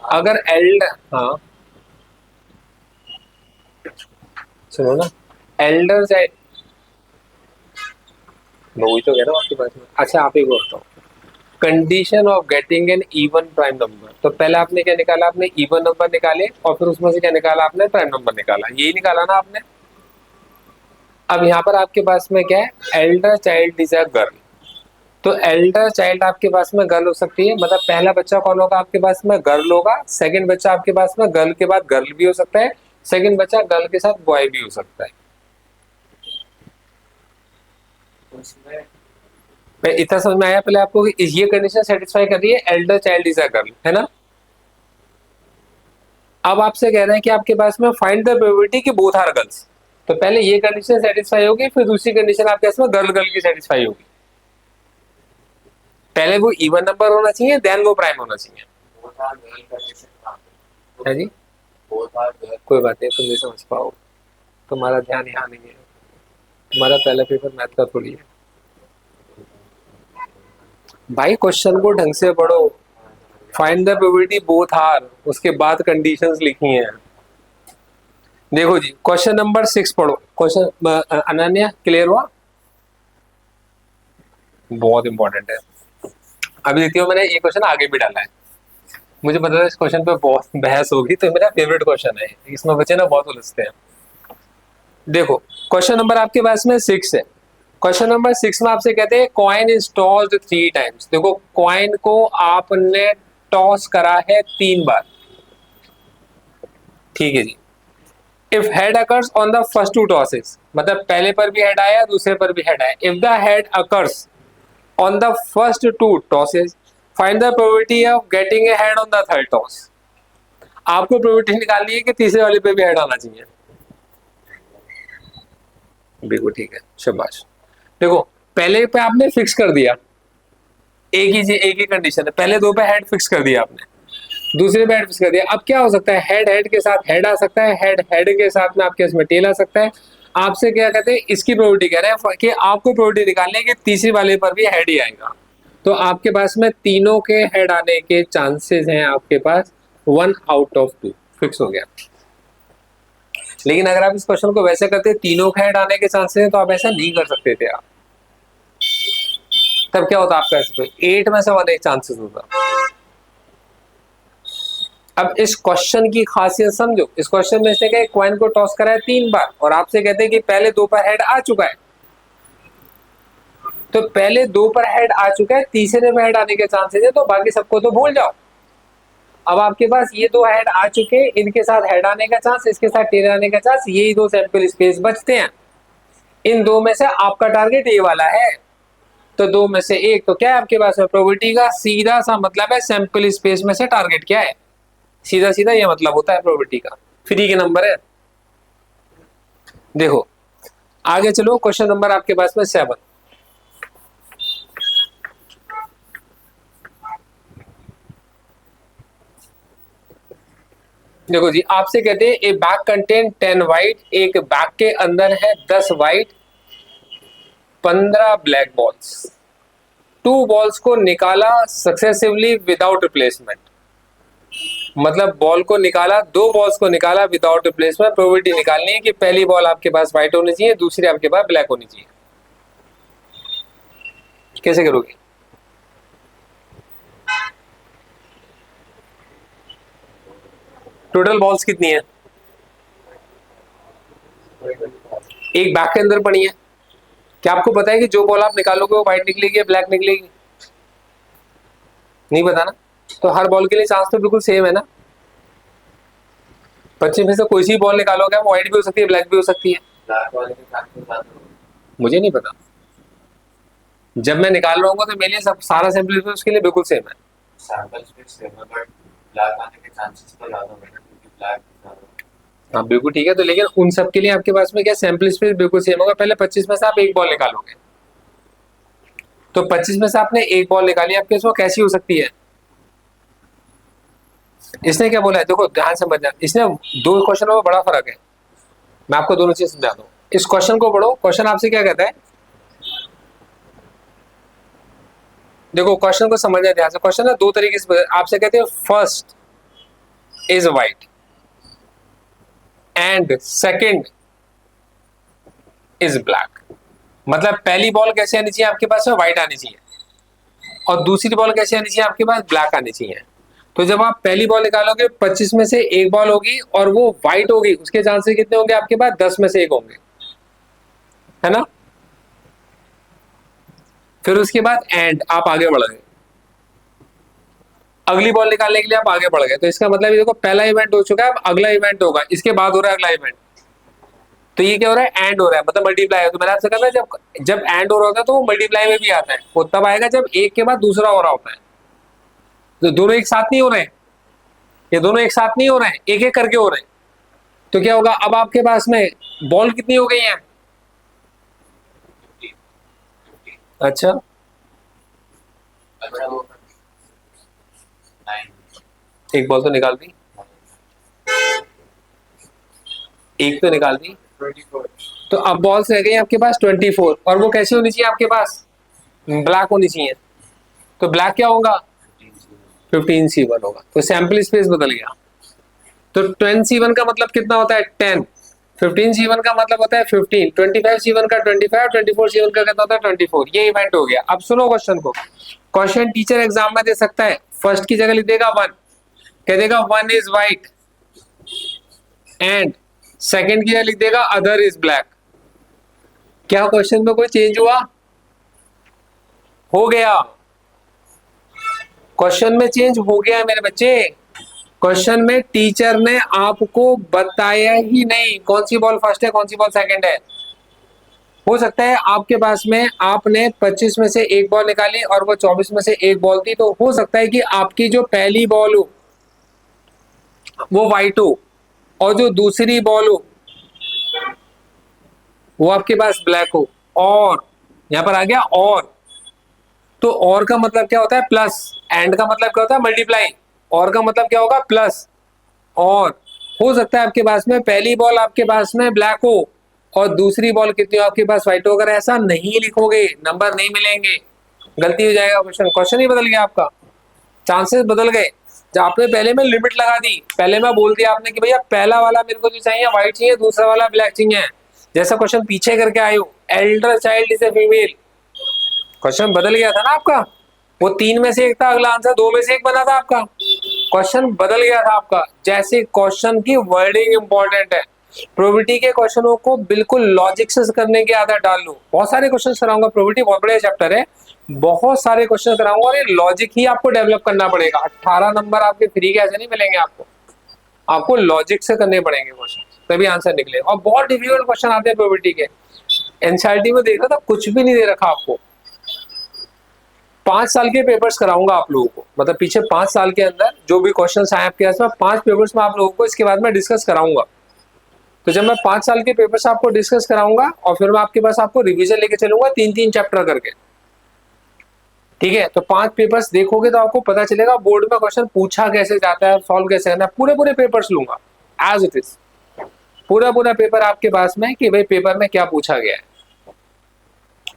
A: अगर एल्डर, हाँ सुनो ना, एल्डर चाइल्ड, मैं वही तो कह रहा हूँ आपके पास में। अच्छा आप ही बोलता हूँ, condition of getting an even prime number, तो पहले आपने क्या निकाला, आपने इवन नंबर निकाले और फिर उसमें से क्या निकाला आपने, प्राइम नंबर निकाला, यही निकाला ना आपने। अब यहाँ पर आपके पास में क्या है, Elder child is a girl, तो एल्डर चाइल्ड आपके पास में गर्ल हो सकती है, मतलब पहला बच्चा कौन होगा आपके पास में, गर्ल होगा। सेकंड बच्चा आपके पास में गर्ल के बाद गर्ल भी हो सकता है, सेकंड बच्चा गर्ल के साथ बॉय भी हो सकता है। मैं इतना समझ में आया पहले आपको कि ये कंडीशन सेटिस्फाई कर रही है, Elder child is a girl, है ना। अब आपसे कह रहे हैं कि आपके पास में फाइंड द प्रोबेबिलिटी कि बोथ आर गर्ल्स, तो पहले ये कंडीशन सेटिस्फाई होगी, फिर दूसरी कंडीशन आपके पास में गर्ल गर्ल की सेटिस्फाई होगी। पहले वो इवन नंबर होना चाहिए, देन वो प्राइम होना चाहिए। है जी, कोई बात नहीं, तुम नहीं समझ पाओ, तुम्हारा ध्यान यहाँ नहीं है, तुम्हारा पहला पेपर मैथ का थोड़ी है भाई। क्वेश्चन को ढंग से पढ़ो, find the probability both are, उसके बाद कंडीशंस लिखी हैं। देखो जी क्वेश्चन नंबर 6 पढ़ो, क्वेश्चन अनन्या क्लियर हुआ, बहुत इंपॉर्टेंट है। अभी देखती हो मैंने ये क्वेश्चन आगे भी डाला है, मुझे पता था इस क्वेश्चन पे बहुत बहस होगी, तो मेरा फेवरेट क्वेश्चन है, इसमें बच्चे ना बहुत उलझते हैं। देखो क्वेश्चन नंबर आपके पास में 6 है। क्वेश्चन नंबर 6 में आपसे कहते हैं कॉइन इज टॉस्ड 3 टाइम्स। देखो कॉइन को आपने टॉस करा है 3 बार, ठीक है जी। If head occurs on the first 2 tosses, मतलब पहले पर भी हेड आया दूसरे पर भी हेड आया, if the head occurs on the first 2 tosses find the probability of getting a head on the third toss. आपको प्रोबेबिलिटी निकालनी है कि तीसरे वाले पे भी हेड आना चाहिए। बिल्कुल ठीक है, शाबाश। देखो पहले पे आपने फिक्स कर दिया, एक ही कंडीशन है, पहले 2 पे हेड फिक्स कर दिया आपने, दूसरे पे हेड फिक्स कर दिया। अब क्या हो सकता है, हेड हेड के साथ हेड आ सकता है, हेड हेड के साथ में आपके इसमें टेल आ सकता है। आपसे क्या कहते हैं, इसकी प्रोबेबिलिटी कह रहे हैं कि आपको प्रोबेबिलिटी निकालनी है कि तीसरी वाले पर भी हेड ही आएगा। तो आपके पास में तीनों के हेड आने के चांसेस हैं आपके पास 1 आउट ऑफ 2, फिक्स हो गया। लेकिन अगर आप इस क्वेश्चन को वैसे करते तीनों के हेड आने के चांसेस हैं, तो आप ऐसा नहीं कर सकते थे आप। तब क्या होता आपका, ऐसे 8 में से 1 एक चांसेस होता। अब इस क्वेश्चन की खासियत समझो। इस क्वेश्चन में से कॉइन को टॉस करा है 3 बार और आपसे कहते हैं कि पहले 2 पर हेड आ चुका है। तो पहले 2 पर हेड आ चुका है, तीसरे में हेड आने के चांसेस है, तो बाकी सबको तो भूल जाओ। अब आपके पास ये 2 हेड आ चुके हैं, इनके साथ हेड आने का चांस, इसके साथ टेल आने का चांस, यही 2 सैंपल स्पेस बचते हैं। इन 2 में से आपका टारगेट ये वाला है, तो 2 में से 1, तो क्या है आपके पास में प्रोबेबिलिटी का सीधा सा मतलब है सैंपल स्पेस में से टारगेट क्या है, सीधा सीधा ये मतलब होता है प्रोबेबिलिटी का। फ्री के नंबर है। देखो आगे चलो, क्वेश्चन नंबर आपके पास में 7। देखो जी, आपसे कहते हैं ए बैग कंटेन 10 वाइट, एक बैग के अंदर है 10 वाइट 15 ब्लैक बॉल्स। 2 बॉल्स को निकाला सक्सेसिवली विदाउट रिप्लेसमेंट, मतलब बॉल को निकाला, 2 बॉल्स को निकाला विदाउट रिप्लेसमेंट। प्रोबेबिलिटी निकालनी है कि पहली बॉल आपके पास व्हाइट होनी चाहिए, दूसरी आपके पास ब्लैक होनी चाहिए। कैसे करोगे? टोटल बॉल्स कितनी है? एक बैग के अंदर पड़ी है। क्या आपको पता है कि जो बॉल आप निकालोगे वो व्हाइट निकलेगी या ब्लैक निकलेगी? नहीं पता ना। तो हर बॉल के लिए चांस तो बिल्कुल सेम है ना। 25 में से कोई सी बॉल निकालोगे, वो व्हाइट भी हो सकती है, ब्लैक भी हो सकती है। मुझे नहीं पता। जब मैं निकाल रहा हूँ तो मेरे लिए सब सारा सैंपल उसके लिए बिल्कुल सेम है।
B: सैंपल स्पेस सेम है, बट ब्लैक आने के चांसेस तो ज्यादा है क्योंकि ब्लैक ज्यादा।
A: हाँ बिल्कुल ठीक है। तो लेकिन उन सब के लिए आपके पास में क्या सैंपल स्पेस बिल्कुल सेम होगा। पहले 25 में से आप एक बॉल निकालोगे, तो 25 में से आपने एक बॉल निकाली, आपके वो कैसी हो सकती है? इसने क्या बोला है, देखो ध्यान से समझना, इसने 2 क्वेश्चनों में बड़ा फर्क है। मैं आपको दोनों चीज समझा दूं। इस क्वेश्चन को पढ़ो। क्वेश्चन आपसे क्या कहता है, देखो क्वेश्चन को समझना ध्यान से। क्वेश्चन है 2 तरीके से आपसे कहते हैं, first is white and second is black. मतलब पहली बॉल कैसे आनी चाहिए आपके पास में, व्हाइट आनी चाहिए, और दूसरी बॉल कैसे आनी चाहिए आपके पास, ब्लैक आनी चाहिए। तो जब आप पहली बॉल निकालोगे, 25 में से एक बॉल होगी और वो व्हाइट होगी, उसके चांसेस कितने होंगे आपके पास? 10 में से 1 होंगे, है ना। फिर उसके बाद एंड आप आगे बढ़ गए, अगली बॉल निकालने के लिए आप आगे बढ़ गए। तो इसका मतलब ये देखो, पहला इवेंट हो चुका है, अब अगला इवेंट होगा, इसके बाद हो रहा है अगला इवेंट। तो ये क्या हो रहा है, एंड हो रहा है, मतलब मल्टीप्लाई है। तो मैंने आपसे कहा था जब जब एंड हो रहा होता है तो वो मल्टीप्लाई में भी आता है। वो तब आएगा जब एक के बाद दूसरा हो रहा होता है। तो दोनों एक साथ नहीं हो रहे हैं, ये दोनों एक साथ नहीं हो रहे हैं, एक एक करके हो रहे हैं। तो क्या होगा, अब आपके पास में बॉल कितनी हो गई है? अच्छा, एक बॉल तो निकाल दी, एक तो निकाल दी।
B: 24।
A: तो अब बॉल्स रह गई आपके पास 24, और वो कैसी होनी चाहिए आपके पास? ब्लैक होनी चाहिए। तो ब्लैक क्या होगा? 15C1 होगा। तो सैंपल स्पेस बदल गया। तो 10C1 का मतलब कितना होता है? 10। 15C1 का मतलब होता है 15। 25C1 का 25, 24C1 का कितना होता है? 24। ये इवेंट हो गया। अब सुनो क्वेश्चन को। क्वेश्चन टीचर एग्जाम में दे सकता है, फर्स्ट की जगह लिख देगा 1, कह देगा 1 इज व्हाइट, एंड सेकंड की जगह लिख देगा अदर इज ब्लैक। क्या क्वेश्चन में कोई चेंज हुआ? हो गया। क्वेश्चन में चेंज हो गया मेरे बच्चे। क्वेश्चन में टीचर ने आपको बताया ही नहीं कौन सी बॉल फर्स्ट है, कौन सी बॉल सेकंड है। हो सकता है आपके पास में आपने 25 में से एक बॉल निकाली और वो 24 में से एक बॉल थी, तो हो सकता है कि आपकी जो पहली बॉल हो वो व्हाइट हो और जो दूसरी बॉल हो वो आपके पास ब्लैक हो। और यहां पर आ गया और, तो और का मतलब क्या होता है? प्लस। एंड का मतलब क्या होता है? मल्टीप्लाई। और का मतलब क्या होगा? प्लस। और हो सकता है आपके पास में पहली बॉल आपके पास में ब्लैक हो और दूसरी बॉल कितनी हो आपके पास व्हाइट हो, अगर ऐसा नहीं लिखोगे नंबर नहीं मिलेंगे, गलती हो जाएगा, क्वेश्चन क्वेश्चन ही बदल गया आपका, चांसेस बदल गए। जब आपने पहले में लिमिट लगा दी, पहले में बोल दिया आपने कि भैया पहला वाला मेरे को जो चाहिए व्हाइट चाहिए, दूसरा वाला ब्लैक चाहिए, जैसा क्वेश्चन पीछे करके आए हो, Elder child is a female, question बदल गया था ना आपका। वो 3 में से एक था, अगला आंसर 2 में से एक बना था आपका, क्वेश्चन बदल गया था आपका। जैसे क्वेश्चन की वर्डिंग इंपॉर्टेंट है, प्रोबेबिलिटी के क्वेश्चनों को बिल्कुल लॉजिक से करने की आदत डाल लो। बहुत सारे क्वेश्चन कराऊंगा, प्रोबेबिलिटी बहुत बड़ा चैप्टर है, बहुत सारे क्वेश्चन कराऊंगा और ये लॉजिक ही आपको डेवलप करना पड़ेगा। 18 नंबर आपके फ्री के ऐसे नहीं मिलेंगे आपको, आपको लॉजिक से करने पड़ेंगे क्वेश्चन, तभी आंसर निकले। और बहुत डिफिकल्ट क्वेश्चन आते हैं प्रोबेबिलिटी के, एनसीईआरटी में देख रहा था कुछ भी नहीं दे रखा आपको। 5 साल के पेपर्स कराऊंगा आप लोगों को, मतलब पीछे 5 साल के अंदर जो भी क्वेश्चन आए आपके आसपास, 5 पेपर्स में आप लोगों को इसके बाद में डिस्कस कराऊंगा। तो जब मैं 5 साल के पेपर्स आपको डिस्कस कराऊंगा और फिर मैं आपके पास आपको रिवीजन लेके चलूंगा 3-3 चैप्टर करके, ठीक है। तो 5 पेपर्स देखोगे तो आपको पता चलेगा बोर्ड में क्वेश्चन पूछा कैसे जाता है, सॉल्व कैसे करना है। पूरे पूरे पेपर्स लूंगा एज इट इज, पूरा पूरा पेपर आपके पास में कि भाई पेपर में क्या पूछा गया है,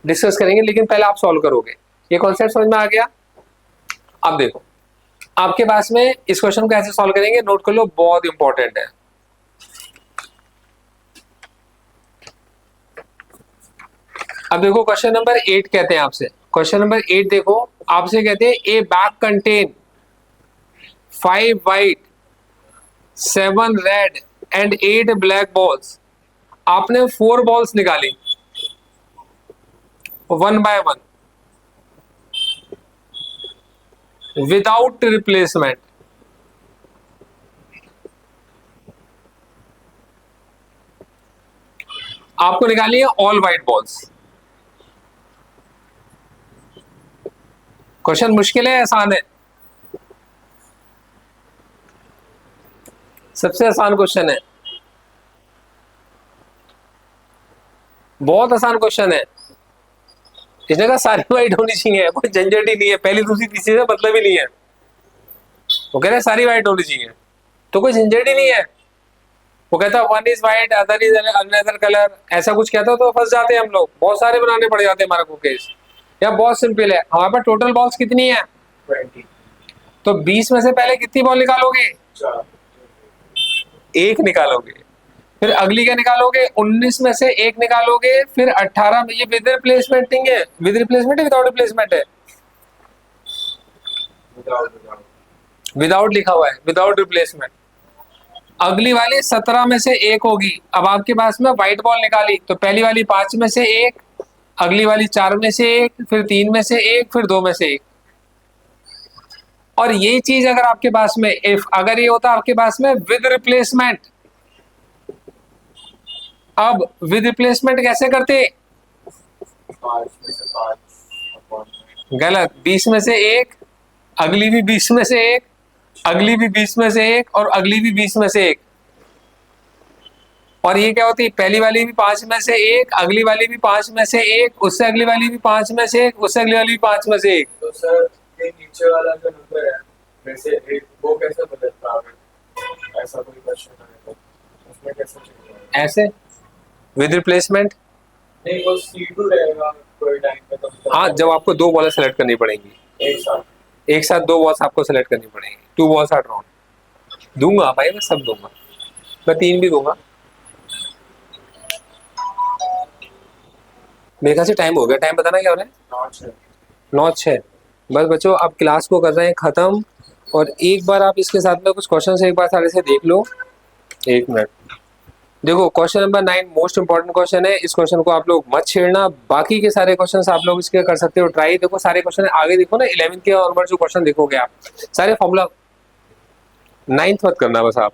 A: डिस्कस करेंगे। लेकिन पहले आप सॉल्व करोगे, ये कॉन्सेप्ट समझ में आ गया। अब देखो आपके पास में इस क्वेश्चन को ऐसे सॉल्व करेंगे, नोट कर लो, बहुत इंपॉर्टेंट है। अब देखो क्वेश्चन नंबर 8 कहते हैं आपसे, क्वेश्चन नंबर 8 देखो आपसे कहते हैं ए bag contain 5 white 7 red and 8 black balls. आपने 4 बॉल्स निकाली 1 बाय 1 विदाउट रिप्लेसमेंट। आपको निकालनी है ऑल व्हाइट बॉल्स। क्वेश्चन मुश्किल है आसान है? सबसे आसान क्वेश्चन है, बहुत आसान क्वेश्चन है। इसने कहा सारी व्हाइट होनी चाहिए, कोई झंझट ही नहीं है, पहली दूसरी तीसरी से मतलब ही नहीं है। वो कह रहे हैं सारी व्हाइट होनी चाहिए, तो कोई झंझट ही नहीं है। वो कहता है 1 is white other is another colour, ऐसा कुछ कहता तो फंस जाते हैं हम लोग, बहुत सारे बनाने पड़ जाते हैं हमारे को केस। या बहुत सिंपल है, हमारे पास टोटल बॉल्स कितनी है
B: 20
A: तो 20 में से पहले कितनी बॉल निकालोगे,
B: 4
A: एक निकालोगे। फिर अगली क्या निकालोगे, 19 में से एक निकालोगे। फिर 18 में, ये विद रिप्लेसमेंट नहीं है, विद रिप्लेसमेंट है विदाउट रिप्लेसमेंट है, विदाउट लिखा हुआ है, विदाउट रिप्लेसमेंट। अगली वाली 17 में से एक होगी। अब आपके पास में व्हाइट बॉल निकाली तो पहली वाली 5 में से एक, अगली वाली 4 में से एक, फिर 3 में से एक, फिर 2 में से एक। और यही चीज अगर आपके पास में इफ अगर ये होता आपके पास में विद रिप्लेसमेंट, अब विद रिप्लेसमेंट कैसे करते,
B: 5 में से 5
A: गलत, 20 में से एक, अगली भी 20 में से एक, अगली भी 20 में से एक, और अगली भी 20 में से एक। और ये क्या होती है, पहली वाली भी 5 में से एक, अगली वाली भी 5 में से एक, उससे अगली वाली भी 5 में से एक, उससे अगली वाली भी 5 में से एक।
B: तो सर ये नीचे वाला जो नंबर है में से एक, वो कैसे बदलता है? ऐसा कोई क्वेश्चन है तो उसमें कैसे चेक करें?
A: ऐसे विद रिप्लेसमेंट,
B: नहीं वो C2 रहेगा कोई टाइम पे तो
A: हाँ, जब आपको 2 बॉल सेलेक्ट करनी पड़ेंगी, एक साथ 2 बॉल्स आपको सेलेक्ट करनी पड़ेगी, 2 बॉल्स आर ड्रॉन। दूंगा भाई, मैं सब दूंगा, मैं 3 भी दूंगा। मेरे ख्याल से टाइम हो गया, टाइम बताना क्या हो रहा है, 9:06। बस बच्चों अब क्लास को कर रहे हैं खत्म, और एक बार आप इसके साथ में कुछ क्वेश्चन एक बार सारे से देख लो। 1 मिनट, देखो question number 9 most important question है, इस क्वेश्चन को आप लोग मत छेड़ना। बाकी के सारे क्वेश्चंस आप लोग इसके कर सकते हो ट्राई। देखो सारे क्वेश्चन आगे देखो ना, 11th के ऑनवर्ड जो क्वेश्चन देखोगे आप सारे फॉर्मूला, 9th मत करना बस आप,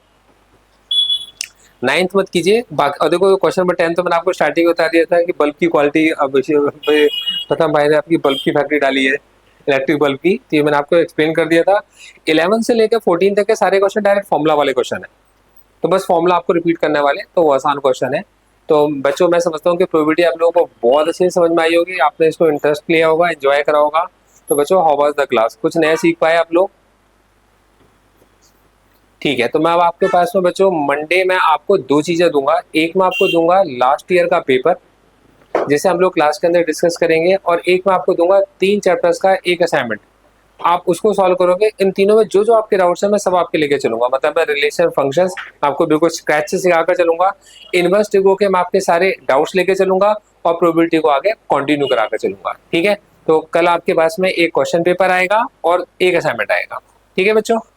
A: 9th मत कीजिए। और देखो क्वेश्चन नंबर 10 तो मैंने आपको स्टार्टिंग में बता दिया था कि बल्ब की क्वालिटी, अब प्रथम भाई ने आपकी बल्ब की फैक्ट्री डाली है, इलेक्ट्रिक बल्ब की, तो ये मैंने आपको एक्सप्लेन कर दिया था। 11 से लेकर 14 तक के सारे क्वेश्चन डायरेक्ट फॉर्मूला वाले क्वेश्चन है, तो बस फॉर्मूला आपको रिपीट करने वाले, तो वो आसान क्वेश्चन है। तो बच्चों मैं समझता हूँ कि प्रोबेबिलिटी आप लोगों को बहुत अच्छे से समझ में आई होगी, आपने इसको इंटरेस्ट लिया होगा, एंजॉय करा होगा। तो बच्चों हाउ वाज द क्लास, कुछ नया सीख पाए आप लोग? ठीक है, तो मैं अब आपके पास में बच्चों मंडे में आपको दो चीजें दूंगा। एक मैं आपको दूंगा लास्ट ईयर का पेपर जिसे हम लोग क्लास के अंदर डिस्कस करेंगे, और एक मैं आपको दूंगा 3 चैप्टर्स का एक असाइनमेंट। आप उसको सॉल्व करोगे। इन तीनों में जो जो आपके डाउट्स हैं मैं सब आपके लेके चलूंगा। मतलब मैं रिलेशन फंक्शंस आपको बिल्कुल स्क्रैच से सिखाकर चलूंगा, इनवर्स ट्रिगो के मैं आपके सारे डाउट्स लेके चलूंगा, और प्रोबेबिलिटी को आगे कंटिन्यू कराकर चलूंगा। ठीक है, तो कल आपके पास में एक क्वेश्चन पेपर आएगा और एक असाइनमेंट आएगा। ठीक है बच्चों।